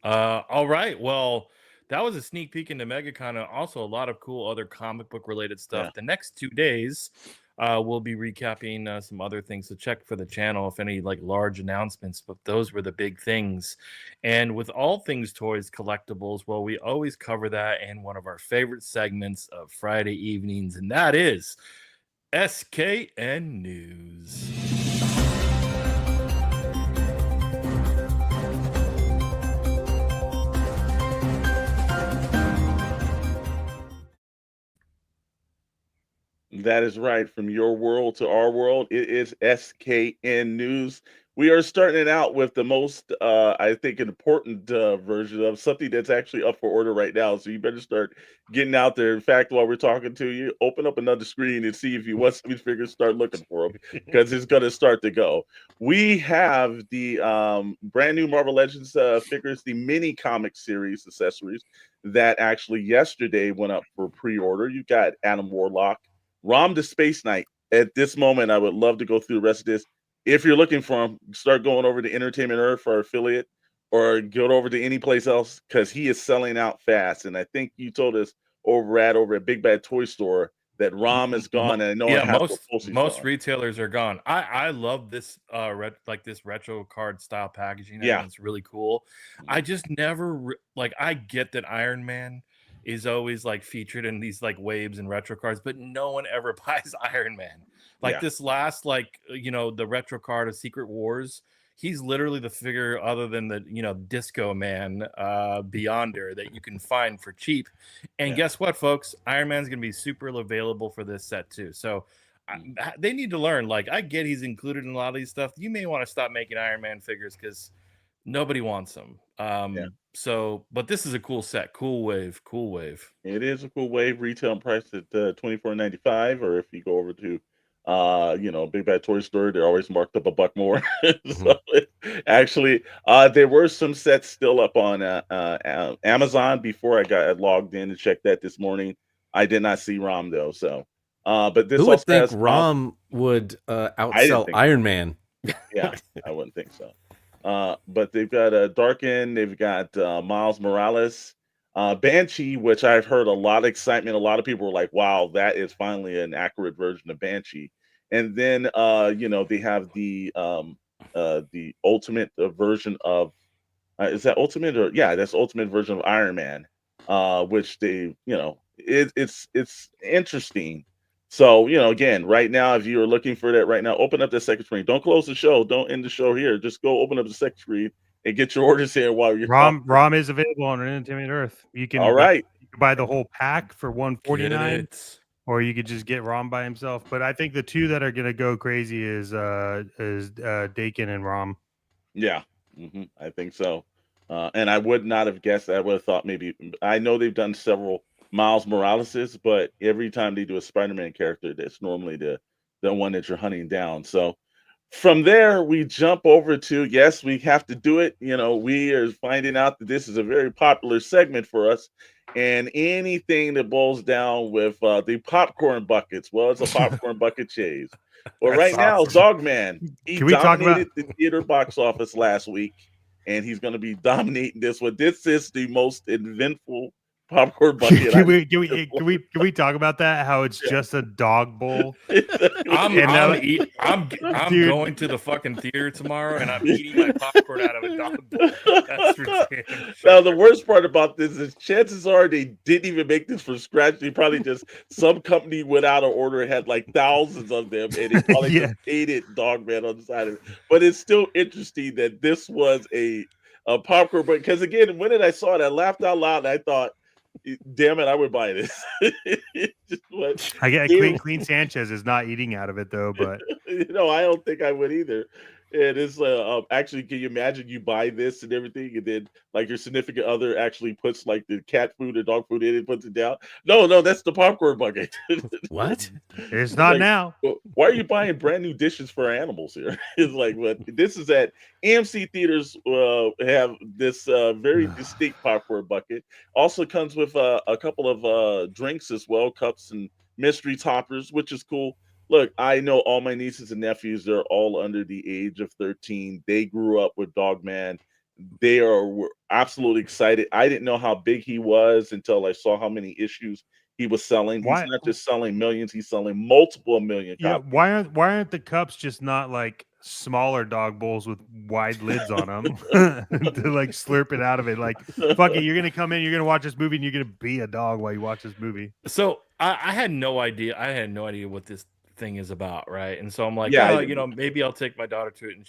All right. Well, that was a sneak peek into Megacon, and also a lot of cool other comic book related stuff. Yeah. The next 2 days, we'll be recapping some other things. So check for the channel if any like large announcements. But those were the big things. And with all things toys, collectibles, well, we always cover that in one of our favorite segments of Friday evenings, and that is SKN News. That is right. From your world to our world, it is SKN News. We are starting it out with the most, I think, important version of something that's actually up for order right now. So you better start getting out there. In fact, while we're talking to you, open up another screen and see if you want some of these figures, start looking for them because it's going to start to go. We have the brand new Marvel Legends figures, the mini comic series accessories that actually yesterday went up for pre-order. You got Adam Warlock, Rom the Space Knight. At this moment, I would love to go through the rest of this. If you're looking for him, start going over to Entertainment Earth for our affiliate or go over to any place else because he is selling out fast. And I think you told us over at Big Bad Toy Store that Rom is gone. And I know Yeah, in Hasbro most retailers are gone. I love this this retro card style packaging. Yeah. It's really cool. I just never I get that Iron Man is always like featured in these like waves and retro cards, but no one ever buys Iron Man. Like this last the retro card of Secret Wars, he's literally the figure other than the Disco Man Beyonder that you can find for cheap. And guess what, folks? Iron Man's gonna be super available for this set too. So they need to learn. Like, I get he's included in a lot of these stuff. You may want to stop making Iron Man figures because nobody wants them. So, but this is a cool set, cool wave. It is a cool wave. Retail priced at $24.95, or if you go over to Big Bad Toy Store, they're always marked up $1 more. So actually, there were some sets still up on Amazon before I got logged in and checked that this morning. I did not see Rom though. So, but this Who would also think has Rom would outsell think Iron Man? Yeah, I wouldn't think so. But they've got Darkin, they've got Miles Morales, Banshee, which I've heard a lot of excitement. A lot of people were like, "Wow, that is finally an accurate version of Banshee." And then they have the ultimate version of is that ultimate or that's ultimate version of Iron Man, which they it's interesting. So, again, right now, if you're looking for that right now, open up the second screen. Don't close the show. Don't end the show here. Just go open up the second screen and get your orders here while you're Rom is available on Entertainment Earth. You can you can buy the whole pack for $149, or you could just get Rom by himself. But I think the two that are gonna go crazy is Dakin and Rom. Yeah, I think so. And I would not have guessed. I would have thought maybe. I know they've done several Miles Moraleses, but every time they do a Spider-Man character, that's normally the one that you're hunting down. So from there, we jump over to, yes, we have to do it. We are finding out that this is a very popular segment for us. And anything that boils down with the popcorn buckets, well, it's a popcorn bucket chase. Well, right now, Dogman, he dominated the theater box office last week, and he's going to be dominating this one. This is the most eventful popcorn bucket. Can we talk about that? How it's just a dog bowl. I'm going to the fucking theater tomorrow, and I'm eating my popcorn out of a dog bowl. That's ridiculous. Now the worst part about this is chances are they didn't even make this from scratch. They probably just some company went out of order and had like thousands of them, and they probably just painted Dogman on the side of it. But it's still interesting that this was a popcorn bucket, because again, when I saw it, I laughed out loud and I thought, damn it, I would buy this. I get Queen Sanchez is not eating out of it though, but I don't think I would either. It is actually, can you imagine you buy this and everything, and then like your significant other actually puts like the cat food or dog food in and puts it down? No, no, that's the popcorn bucket. What? It's not Like, now. well, why are you buying brand new dishes for animals here? It's like, what this is at AMC theaters have this very distinct popcorn bucket. Also comes with a couple of drinks as well, cups and mystery toppers, which is cool. Look, I know all my nieces and nephews, they're all under the age of 13. They grew up with Dogman. Were absolutely excited. I didn't know how big he was until I saw how many issues he was selling. He's Why? not just selling millions, he's selling multiple million Yeah. copies. Why aren't the cups just not like smaller dog bowls with wide lids on them to like slurp it out of it? Like, fuck it, you're gonna come in, you're gonna watch this movie, and you're gonna be a dog while you watch this movie. So I had no idea. I had no idea what this thing is about, right? And so I'm like, Yeah, I oh, didn't. maybe I'll take my daughter to it. And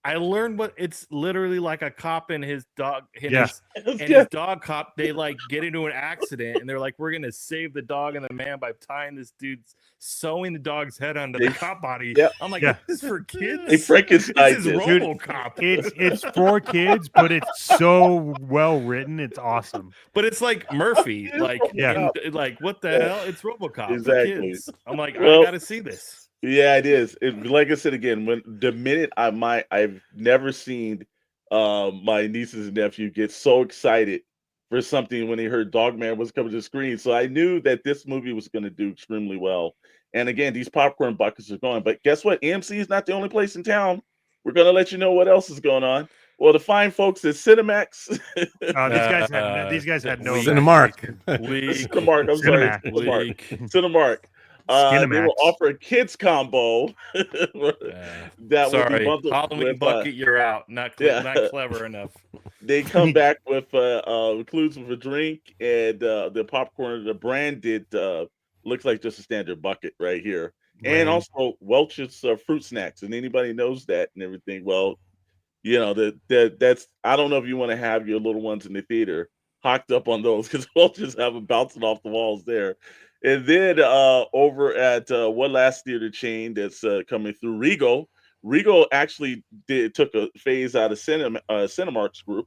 I learned what it's literally like a cop and his dog, Yeah. his dog cop. They like get into an accident, and they're like, we're gonna save the dog and the man by tying this dude's sewing the dog's head onto the cop body. Yep. I'm like, Yeah. this is for kids. They Frankenstein This is this. Dude, RoboCop. It's for kids, but it's so well written. It's awesome. But it's like Murphy, like, Yeah. like what the hell? It's RoboCop Exactly. for kids. I'm like, Well, I gotta see this. Yeah, it is. Like I said again, when the minute I've never seen my nieces and nephew get so excited for something when they heard Dogman was coming to the screen. So I knew that this movie was going to do extremely well. And again, these popcorn buckets are going. But guess what? AMC is not the only place in town. We're going to let you know what else is going on. Well, the fine folks at Cinemax. These guys had no Cinemark. Weak. Cinemark, I'm sorry. Cinemax. Cinemark. Weak. Cinemark. They Skinemax. will offer a kids combo that will be Sorry, bundled Halloween with, bucket, you're out. Not clever enough. they come back with includes with a drink and the popcorn. The branded looks like just a standard bucket right here, and Lame. also Welch's fruit snacks. And anybody knows that and everything. Well, that's I don't know if you want to have your little ones in the theater hocked up on those because Welch's have them bouncing off the walls there. And then over at one last theater chain that's coming through, Regal actually took a phase out of Cinemark's group,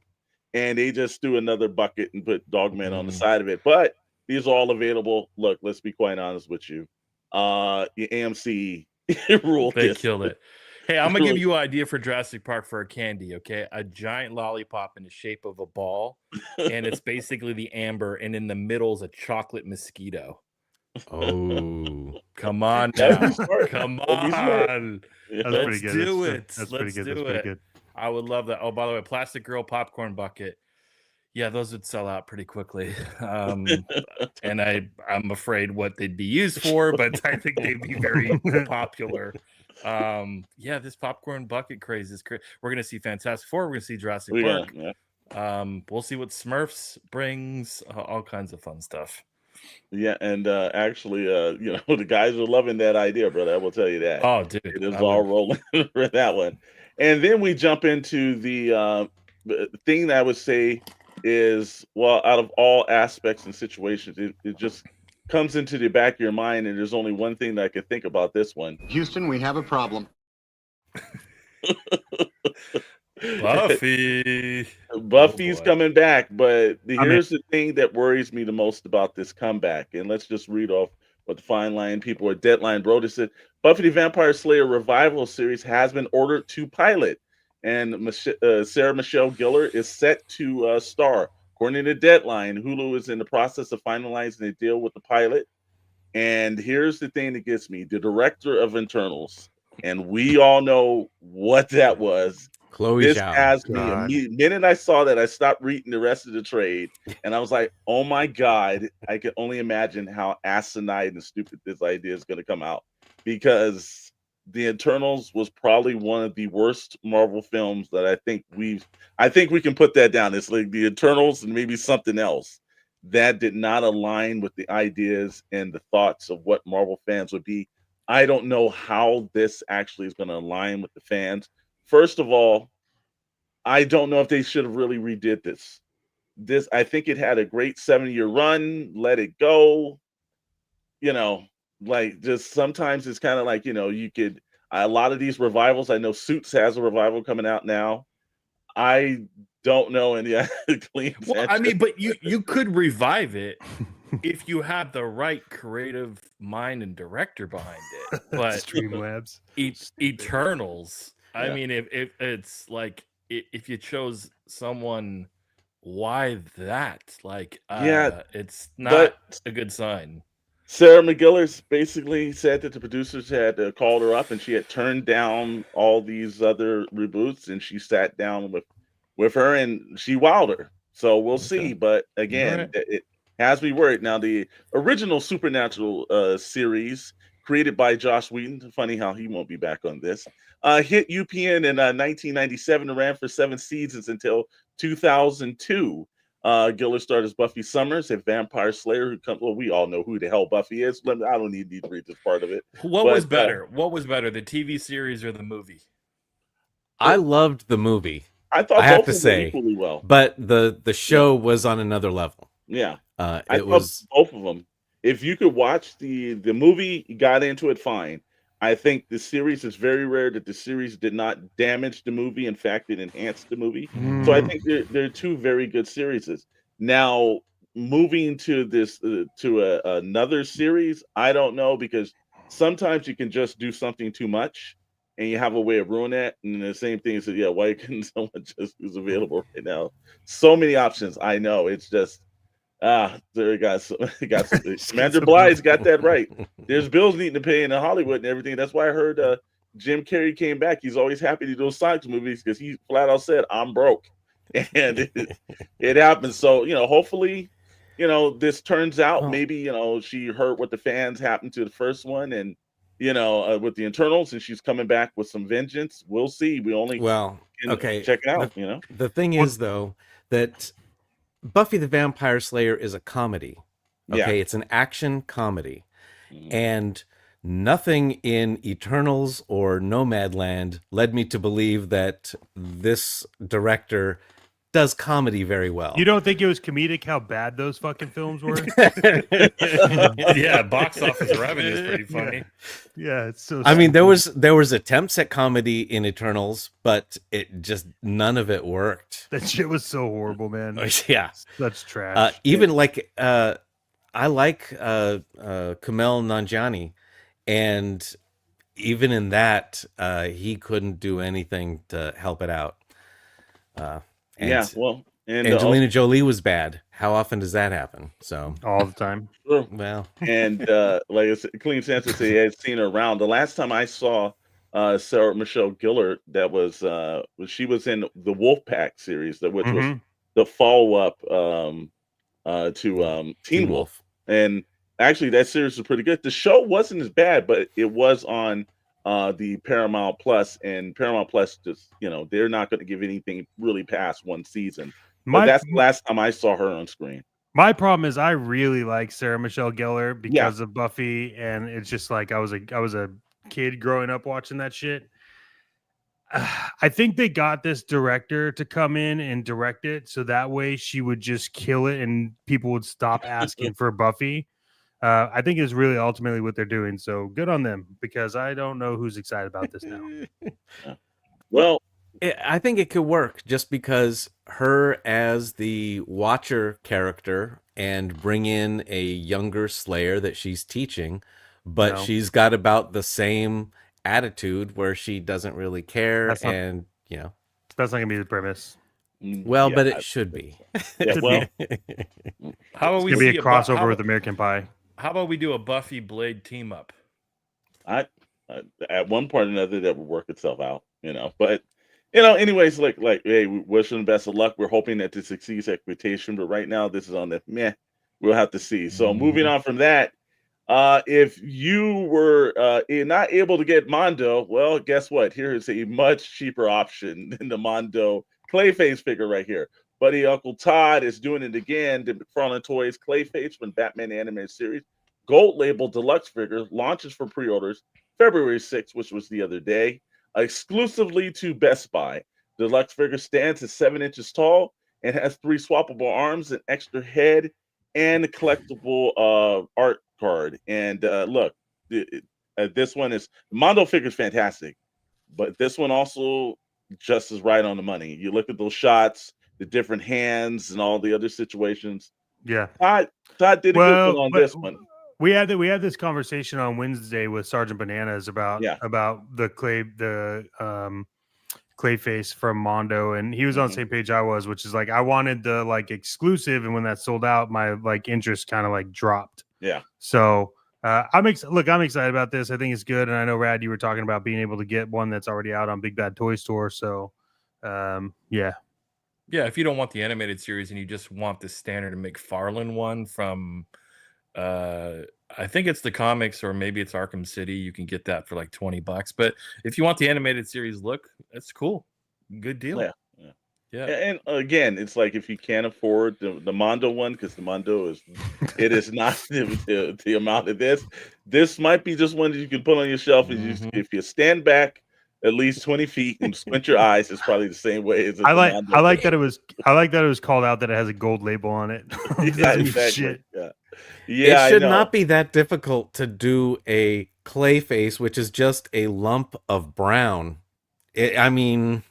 and they just threw another bucket and put Dogman on the side of it. But these are all available. Look, let's be quite honest with you. AMC ruled They this. killed it. Hey, I'm gonna give you an idea for Jurassic Park for a candy, okay? A giant lollipop in the shape of a ball, and it's basically the amber, and in the middle is a chocolate mosquito. Oh, Come on That'd now. be smart. Come That'd be smart. on. Yeah. That's pretty Let's good. do That's- it. That's Let's pretty good. do That's pretty it. good. I would love that. Oh, by the way, Plastic Girl popcorn bucket. Yeah, those would sell out pretty quickly. And I'm afraid what they'd be used for, but I think they'd be very popular. Yeah, this popcorn bucket craze is crazy. We're gonna see Fantastic Four. We're gonna see Jurassic Park. We'll see what Smurfs brings. All kinds of fun stuff. Yeah, and actually, the guys are loving that idea, brother. I will tell you that. Oh, dude, It is I all would- rolling for that one. And then we jump into the thing that I would say is, well, out of all aspects and situations, it just comes into the back of your mind, and there's only one thing that I can think about this one. Houston, we have a problem. Buffy. Buffy's boy. coming back, but I'm here's the thing that worries me the most about this comeback. And let's just read off what the fine line people at Deadline wrote. It said Buffy the Vampire Slayer revival series has been ordered to pilot, and Sarah Michelle Gellar is set to star. According to Deadline, Hulu is in the process of finalizing a deal with the pilot. And here's the thing that gets me: the director of Internals, and we all know what that was. Chloe This Zhao. has me. God. The minute I saw that, I stopped reading the rest of the trade, and I was like, "Oh my god!" I can only imagine how asinine and stupid this idea is going to come out, because the Eternals was probably one of the worst Marvel films that I think we can put that down. It's like the Eternals and maybe something else that did not align with the ideas and the thoughts of what Marvel fans would be. I don't know how this actually is going to align with the fans. First of all, I don't know if they should have really redid this. I think it had a great 7-year run. Let it go. Like just sometimes it's kind of like, you could. A lot of these revivals, I know Suits has a revival coming out now. I don't know any clean. Well, I mean, but you could revive it if you have the right creative mind and director behind it. But Streamlabs. Eternals. I Yeah. mean, if it's like if you chose someone, why that? Like, Yeah, it's but not a good sign. Sarah McGillis basically said that the producers had called her up and she had turned down all these other reboots, and she sat down with her and she wowed her. So we'll see. But again, Alright. it has me worried. Now, the original Supernatural series created by Joss Whedon, funny how he won't be back on this, hit UPN in 1997 and ran for 7 seasons until 2002. Giller starred as Buffy Summers, a vampire slayer who comes. Well, we all know who the hell Buffy is. I don't need to read this part of it. What But, was better? What was better, the TV series or the movie? I loved the movie, I thought I have both to of them say, equally well. but the show was on another level. Yeah, I It thought was both of them. If you could watch the movie, you got into it fine. I think the series is very rare that the series did not damage the movie. In fact, it enhanced the movie. So I think they're two very good series. Now, moving to this another series, I don't know, because sometimes you can just do something too much and you have a way of ruining it. And the same thing is that, yeah, why couldn't someone just who's available right now? So many options. I know, it's just there got some, Commander Bly's got that right. There's bills needing to pay in Hollywood and everything. That's why I heard Jim Carrey came back. He's always happy to do Sonic movies because he flat out said, "I'm broke," and it happens. So hopefully, this turns out. Maybe she heard what the fans happened to the first one, and with the Internals, and she's coming back with some vengeance. We'll see. We only well. can Okay, check it out. the thing is though that Buffy the Vampire Slayer is a comedy. Okay, Yeah. it's an action comedy, Mhm. and nothing in Eternals or Nomadland led me to believe that this director does comedy very well. You don't think it was comedic how bad those fucking films were? Yeah, box office revenue is pretty funny. Yeah, it's so. I mean, stupid. there was attempts at comedy in Eternals, but it just none of it worked. That shit was so horrible, man. Yeah, Such trash. even like I like Kumail Nanjiani, and even in that, he couldn't do anything to help it out. And Yeah. Well, and Angelina Jolie was bad. How often does that happen? So, All the time. well, and like I said, Clean Sense said he had seen her around. The last time I saw Sarah Michelle Gellar, that was she was in the Wolfpack series, which was the follow up to Teen Wolf. And actually, that series was pretty good. The show wasn't as bad, but it was on the Paramount Plus, and Paramount Plus just they're not going to give anything really past one season. But that's the last time I saw her on screen. My problem is I really like Sarah Michelle Gellar because of Buffy, and it's just like I was a kid growing up watching that shit. I think they got this director to come in and direct it so that way she would just kill it and people would stop asking for Buffy. I think is really ultimately what they're doing. So good on them, because I don't know who's excited about this now. Well, I think it could work just because her as the Watcher character and bring in a younger Slayer that she's teaching, but she's got about the same attitude where she doesn't really care. That's not gonna be the premise. Well, but it should be. Yeah, well, how about we be a see crossover with American Pie? How about we do a Buffy Blade team up? At one point or another that would work itself out, But anyways, like hey, we wish them the best of luck. We're hoping that this exceeds expectation, but right now this is on the meh. We'll have to see. So moving on from that, if you were not able to get Mondo, well, guess what? Here is a much cheaper option than the Mondo Clayface figure right here. Buddy Uncle Todd is doing it again. The McFarlane Toys Clayface from Batman Animated Series Gold Label Deluxe figure launches for pre-orders February 6th, which was the other day, exclusively to Best Buy. The deluxe figure stands at 7 inches tall and has 3 swappable arms, an extra head, and a collectible art card. And look, This one is Mondo figure's fantastic, but this one also just is right on the money. You look at those shots, the different hands, and all the other situations. Yeah. Todd did a good one on this one. We had this conversation on Wednesday with Sergeant Bananas about the Clayface from Mondo, and he was on the same page I was, which is like I wanted the like exclusive, and when that sold out, my like interest kind of like dropped. Yeah. So I'm excited about this. I think it's good, and I know Rad, you were talking about being able to get one that's already out on Big Bad Toy Store. So yeah. If you don't want the animated series and you just want the standard McFarlane one from I think it's the comics, or maybe it's Arkham City, you can get that for like $20. But if you want the animated series look, it's cool. Good deal. Yeah. And again, it's like if you can't afford the Mondo one, because the Mondo is not the amount of this might be just one that you can put on your shelf, and if you stand back at least 20 feet and squint your eyes, it's probably the same way as I like that it was called out that it has a gold label on it. Yeah, exactly. Shit. Yeah, it should not be that difficult to do a Clayface, which is just a lump of brown. I mean,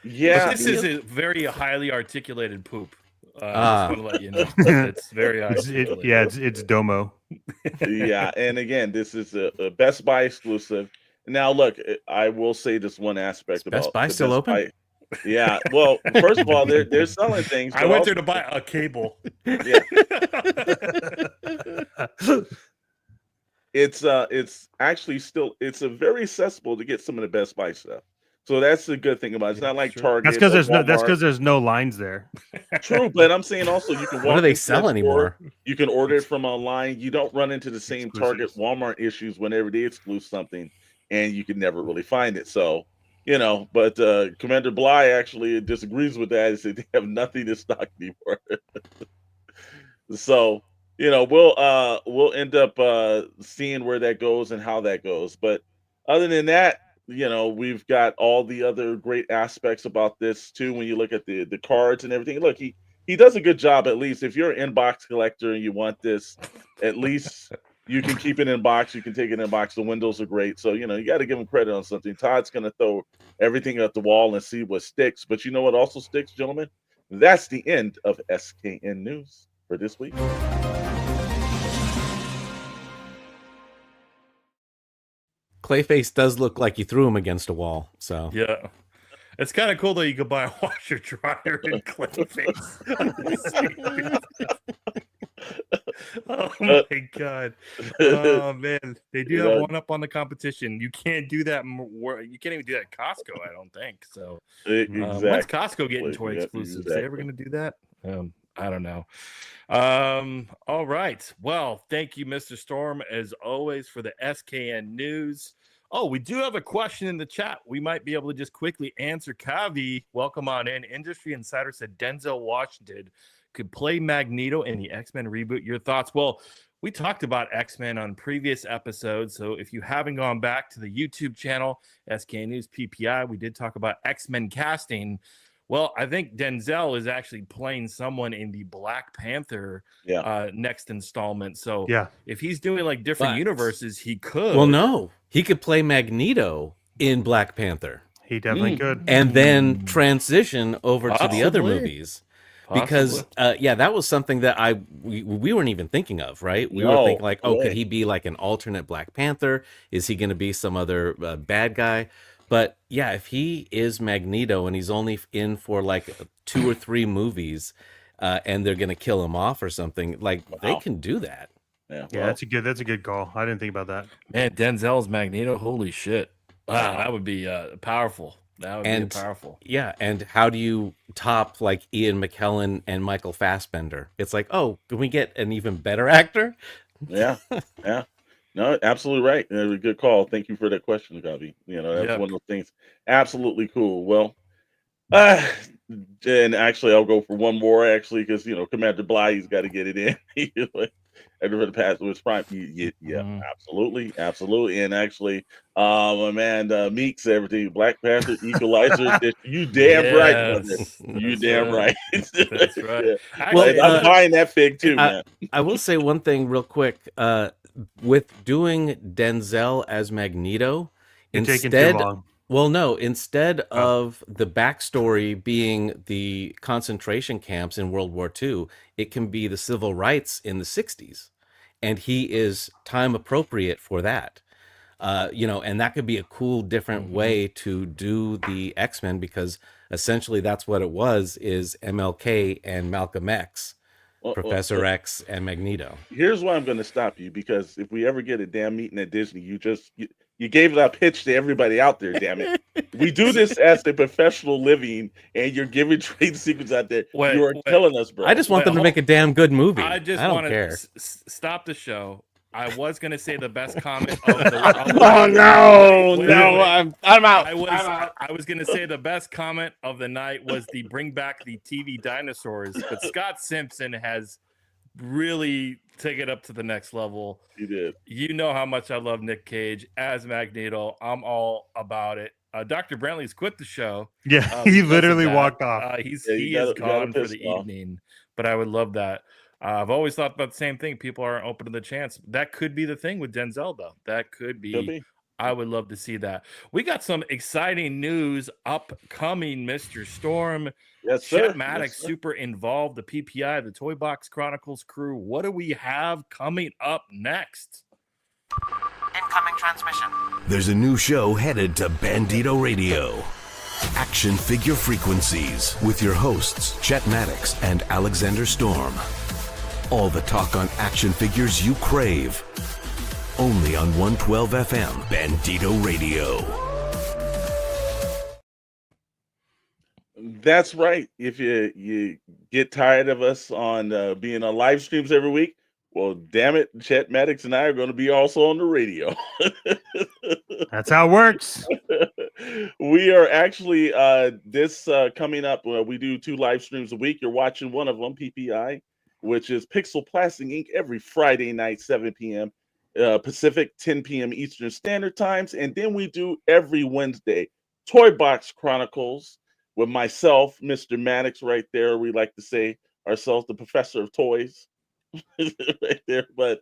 yeah, but this is a very highly articulated poop. I just want to let you know it's very articulated. It's Domo. Yeah, and again, this is a Best Buy exclusive. Now, look, I will say this one aspect about Best Buy still open. Yeah, well, first of all, they're selling things. I went there to buy a cable. Yeah. It's actually still very accessible to get some of the Best Buy stuff. So that's the good thing about it. It's not like Target. That's because there's no lines there. True, but I'm saying also you can. What do they sell anymore? You can order it from online. You don't run into the same Target, Walmart issues whenever they exclude something, and you can never really find it. So. But Commander Bly actually disagrees with that. He said they have nothing in stock anymore. So, we'll end up seeing where that goes and how that goes. But other than that, we've got all the other great aspects about this too. When you look at the cards and everything, look, he does a good job. At least if you're an inbox collector and you want this, at least. You can keep it in box. You can take it in box. The windows are great. So, you got to give him credit on something. Todd's going to throw everything at the wall and see what sticks. But you know what also sticks, gentlemen? That's the end of SKN News for this week. Clayface does look like you threw him against a wall. So yeah. It's kind of cool that you could buy a washer dryer in Clayface. Oh my god! Oh man, they do have one up on the competition. You can't do that. You can't even do that at Costco. I don't think so. Exactly. When's Costco getting toy exclusives? Are they ever going to do that? I don't know. All right. Well, thank you, Mr. Storm, as always, for the SKN news. Oh, we do have a question in the chat. We might be able to just quickly answer. Kavi, welcome on in. Industry Insider said Denzel Washington could play Magneto in the X-Men reboot. Your thoughts? Well, we talked about X-Men on previous episodes, so if you haven't gone back to the YouTube channel, SK News PPI, we did talk about X-Men casting. Well, I think Denzel is actually playing someone in the Black Panther next installment. So if he's doing like different universes, he could. Well, no, he could play Magneto in Black Panther. He definitely could. And then transition over to the other movies. Because that was something that we weren't even thinking of, right? We were thinking like, could he be like an alternate Black Panther? Is he going to be some other bad guy? But yeah, if he is Magneto and he's only in for like 2 or 3 movies, and they're going to kill him off or something, like they can do that. Yeah, that's a good call. I didn't think about that. Man, Denzel's Magneto, holy shit! Wow, that would be powerful. That would be powerful. Yeah, and how do you top like Ian McKellen and Michael Fassbender? It's like, oh, can we get an even better actor? Yeah. No, absolutely right. Good call. Thank you for that question, Gabi. That's one of those things. Absolutely cool. Well, and actually, I'll go for one more, actually, because, Commander Bly, he's got to get it in. After the past was prime. Absolutely. And actually, my man Meeks, everything, Black Panther, Equalizer. You damn right, brother. You damn right. That's right. Well, I'm buying that fig too, man. I will say one thing real quick. with doing Denzel as Magneto, You're taking too instead, long. well, no, instead of the backstory being the concentration camps in World War II, it can be the civil rights in the 60s. And he is time appropriate for that. And that could be a cool, different way to do the X-Men, because essentially that's what it was, is MLK and Malcolm X, Professor X and Magneto. Here's why I'm going to stop you, because if we ever get a damn meeting at Disney, you gave that pitch to everybody out there. Damn it, we do this as a professional living, and you're giving trade secrets out there. You are killing us, bro. I just want them to make a damn good movie. I just don't want care. to stop the show. I was gonna say the best comment of the. I'm out. I was gonna say the best comment of the night was the bring back the TV dinosaurs, but Scott Simpson has really taken it up to the next level. He did. You know how much I love Nick Cage as Magneto. I'm all about it. Dr. Brantley's quit the show. Yeah, he literally walked off. He is gone for the evening, but I would love that. I've always thought about the same thing. People aren't open to the chance. That could be the thing with Denzel, though. That could be. I would love to see that. We got some exciting news upcoming, Mr. Storm. Yes, sir. Chet Maddox, super involved. The PPI, the Toy Box Chronicles crew. What do we have coming up next? Incoming transmission. There's a new show headed to Bandito Radio. Action Figure Frequencies with your hosts, Chet Maddox and Alexander Storm. All the talk on action figures you crave. Only on 112 FM, Bandito Radio. That's right. If you get tired of us on being on live streams every week, well, damn it, Chet Maddox and I are going to be also on the radio. That's how it works. We are actually this coming up. We do 2 live streams a week. You're watching one of them, PPI, which is Pixel Plastic Inc. every Friday night, 7 p.m. Pacific, 10 p.m. Eastern Standard Times. And then we do every Wednesday Toy Box Chronicles with myself, Mr. Maddox, right there. We like to say ourselves the professor of toys. Right there. But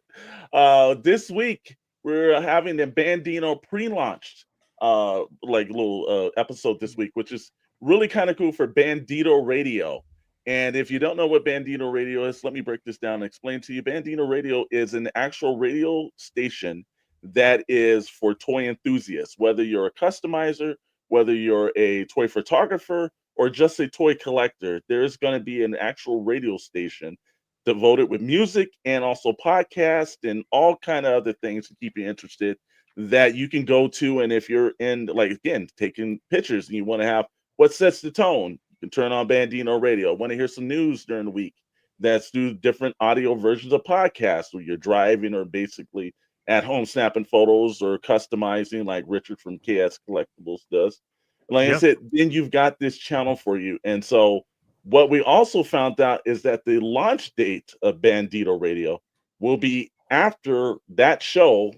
this week we're having a Bandito pre-launched little episode this week, which is really kind of cool for Bandito Radio. And if you don't know what Bandito Radio is, let me break this down and explain to you. Bandito Radio is an actual radio station that is for toy enthusiasts, whether you're a customizer, whether you're a toy photographer, or just a toy collector. There is going to be an actual radio station devoted with music and also podcast and all kind of other things to keep you interested that you can go to. And if you're in, like, again, taking pictures and you want to have what sets the tone, you can turn on Bandito Radio. Want to hear some news during the week, that's do different audio versions of podcasts where you're driving or basically at home snapping photos or customizing like Richard from KS Collectibles does. Like I said, then you've got this channel for you. And so what we also found out is that the launch date of Bandito Radio will be after that show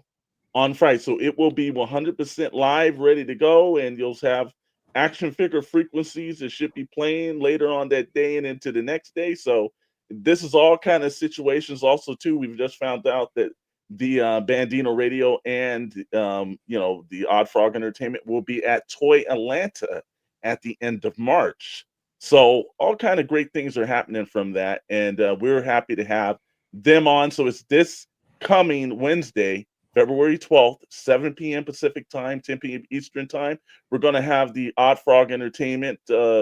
on Friday. So it will be 100% live, ready to go, and you'll have action figure frequencies that should be playing later on that day and into the next day. So this is all kind of situations. Also, too, we've just found out that the Bandito Radio and the Odd Frog Entertainment will be at Toy Atlanta at the end of March. So all kind of great things are happening from that, and we're happy to have them on. So it's this coming Wednesday, February 12th, 7 p.m. Pacific time, 10 p.m. Eastern time. We're going to have the Odd Frog Entertainment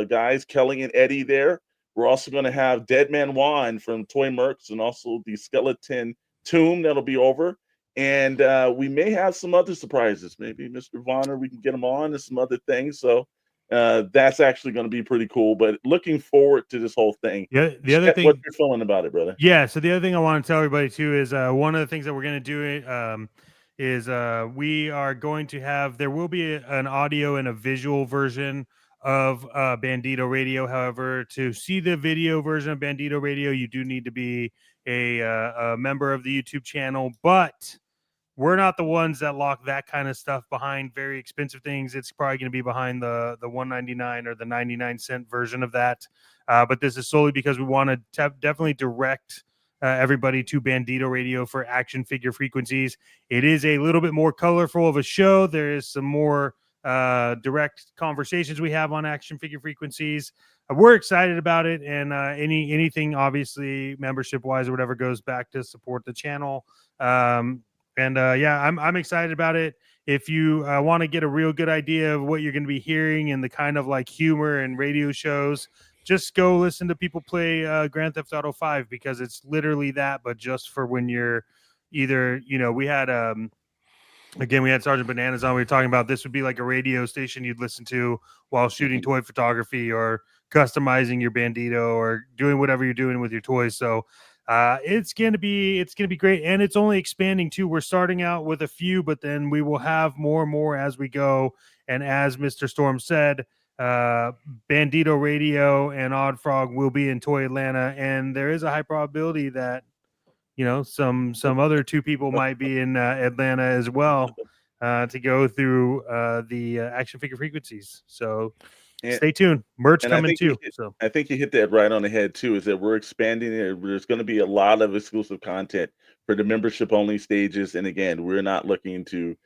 guys, Kelly and Eddie, there. We're also going to have Dead Man Juan from Toy Mercs and also the Skeleton Tomb that'll be over. And we may have some other surprises. Maybe Mr. Vonner, we can get him on and some other things. So that's actually going to be pretty cool. But looking forward to this whole thing. Yeah, the other thing, what you're feeling about it, brother? Yeah. So the other thing I want to tell everybody too is one of the things that we're going to do is we are going to have, there will be an audio and a visual version of Bandito Radio. However, to see the video version of Bandito Radio, you do need to be a member of the YouTube channel, but we're not the ones that lock that kind of stuff behind very expensive things. It's probably going to be behind the $1.99 or the 99-cent version of that. But this is solely because we want to definitely direct everybody to Bandito Radio for Action Figure Frequencies. It is a little bit more colorful of a show. There is some more direct conversations we have on Action Figure Frequencies. We're excited about it, and anything obviously membership wise or whatever goes back to support the channel. I'm excited about it. If you want to get a real good idea of what you're going to be hearing and the kind of like humor and radio shows, just go listen to people play Grand Theft Auto 5, because it's literally that, but just for when you're either, we had again, we had Sergeant Bananas on. We were talking about this would be like a radio station you'd listen to while shooting toy photography or customizing your Bandito or doing whatever you're doing with your toys. So it's gonna be great, and it's only expanding too. We're starting out with a few, but then we will have more and more as we go. And as Mr. Storm said, Bandito Radio and Odd Frog will be in Toy Atlanta, and there is a high probability that some other two people might be in Atlanta as well to go through the Action Figure Frequencies. So stay tuned. Merch coming too. I think you hit that right on the head too, is that we're expanding it. There's going to be a lot of exclusive content for the membership only stages. And again, we're not looking to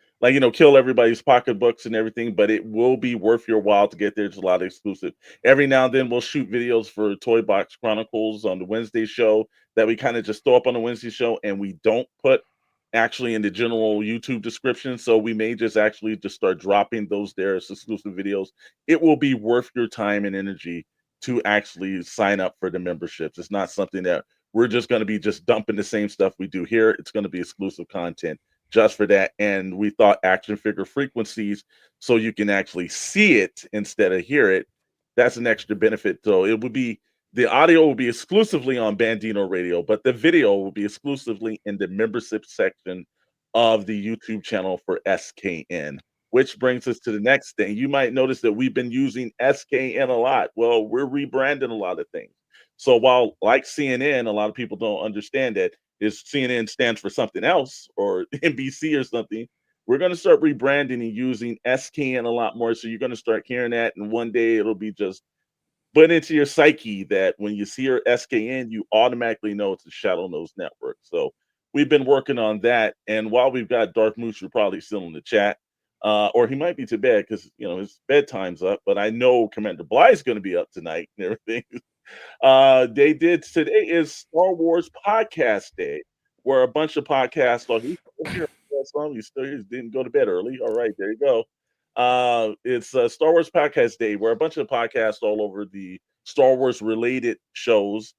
kill everybody's pocketbooks and everything, but it will be worth your while to get there. There's a lot of exclusive. Every now and then we'll shoot videos for Toy Box Chronicles on the Wednesday show that we kind of just throw up on the Wednesday show, and we don't put actually in the general YouTube description. So we may just start dropping those there as exclusive videos. It will be worth your time and energy to actually sign up for the memberships. It's not something that we're just going to be just dumping the same stuff we do here. It's going to be exclusive content just for that. And we thought Action Figure Frequencies, so you can actually see it instead of hear it, that's an extra benefit. So the audio will be exclusively on Bandito Radio, but the video will be exclusively in the membership section of the YouTube channel for SKN, which brings us to the next thing. You might notice that we've been using SKN a lot. Well, we're rebranding a lot of things. So while like CNN, a lot of people don't understand that CNN stands for something else, or NBC or something, we're going to start rebranding and using SKN a lot more. So you're going to start hearing that, and one day it'll be just put into your psyche that when you see your SKN, you automatically know it's a Shadow Nose Network. So we've been working on that. And while we've got Dark Moose, you're probably still in the chat, or he might be to bed because his bedtime's up. But I know Commander Bly's going to be up tonight and everything. Today is Star Wars Podcast Day, where a bunch of podcasts you still here, didn't go to bed early. All right, there you go. It's Star Wars Podcast Day, where a bunch of podcasts all over the Star Wars related shows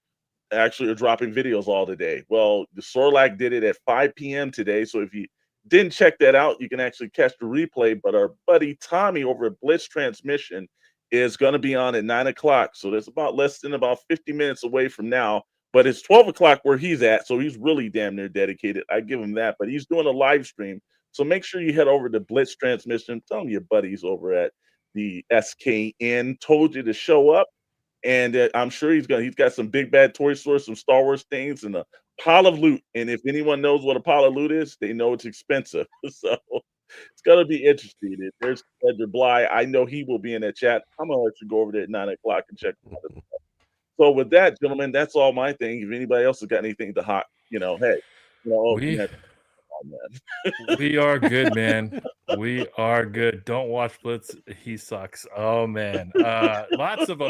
actually are dropping videos all today. Well, the Sorlac did it at 5 p.m. today, so if you didn't check that out, you can actually catch the replay. But our buddy Tommy over at Blitz Transmission is going to be on at 9 o'clock. So that's less than 50 minutes away from now. But it's 12 o'clock where he's at. So he's really damn near dedicated. I give him that. But he's doing a live stream. So make sure you head over to Blitz Transmission. Tell your buddies over at the SKN told you to show up. And I'm sure he's got some big bad toy stores, some Star Wars things, and a pile of loot. And if anyone knows what a pile of loot is, they know it's expensive. So it's going to be interesting. There's Commander Bly. I know he will be in that chat. I'm going to let you go over there at 9 o'clock and check out the stuff. So with that, gentlemen, that's all my thing. If anybody else has got anything to hot, we are good, man. We are good. Don't watch Blitz. He sucks. Oh man. Lots of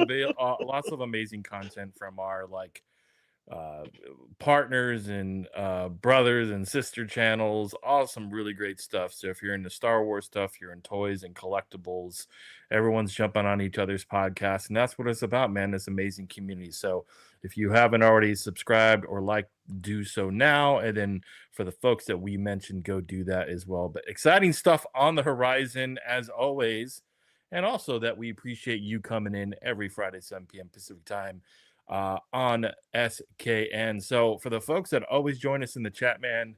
amazing content from our partners and brothers and sister channels. All some really great stuff. So if you're into Star Wars stuff, you're in toys and collectibles, everyone's jumping on each other's podcasts, and that's what it's about, man. This amazing community. So if you haven't already subscribed or liked, do so now. And then for the folks that we mentioned, go do that as well. But exciting stuff on the horizon as always. And also that we appreciate you coming in every Friday, 7 p.m. Pacific time on SKN. So for the folks that always join us in the chat, man,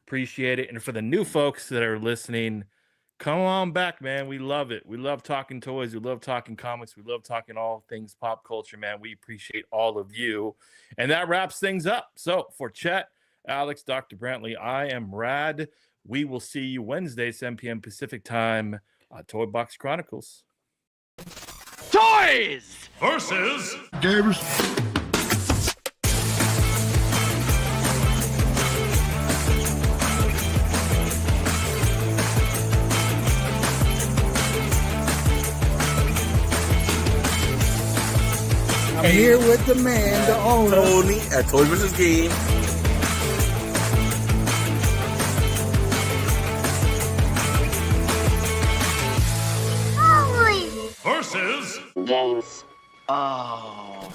appreciate it. And for the new folks that are listening, come on back, man. We love it. We love talking toys. We love talking comics. We love talking all things pop culture, man. We appreciate all of you. And that wraps things up. So for Chet, Alex, Dr. Brantley, I am Rad. We will see you Wednesday, 7 p.m. Pacific time on Toy Box Chronicles. Toys versus games. And here with the man, the owner. Tony at Toy vs. Game. Versus games. Oh.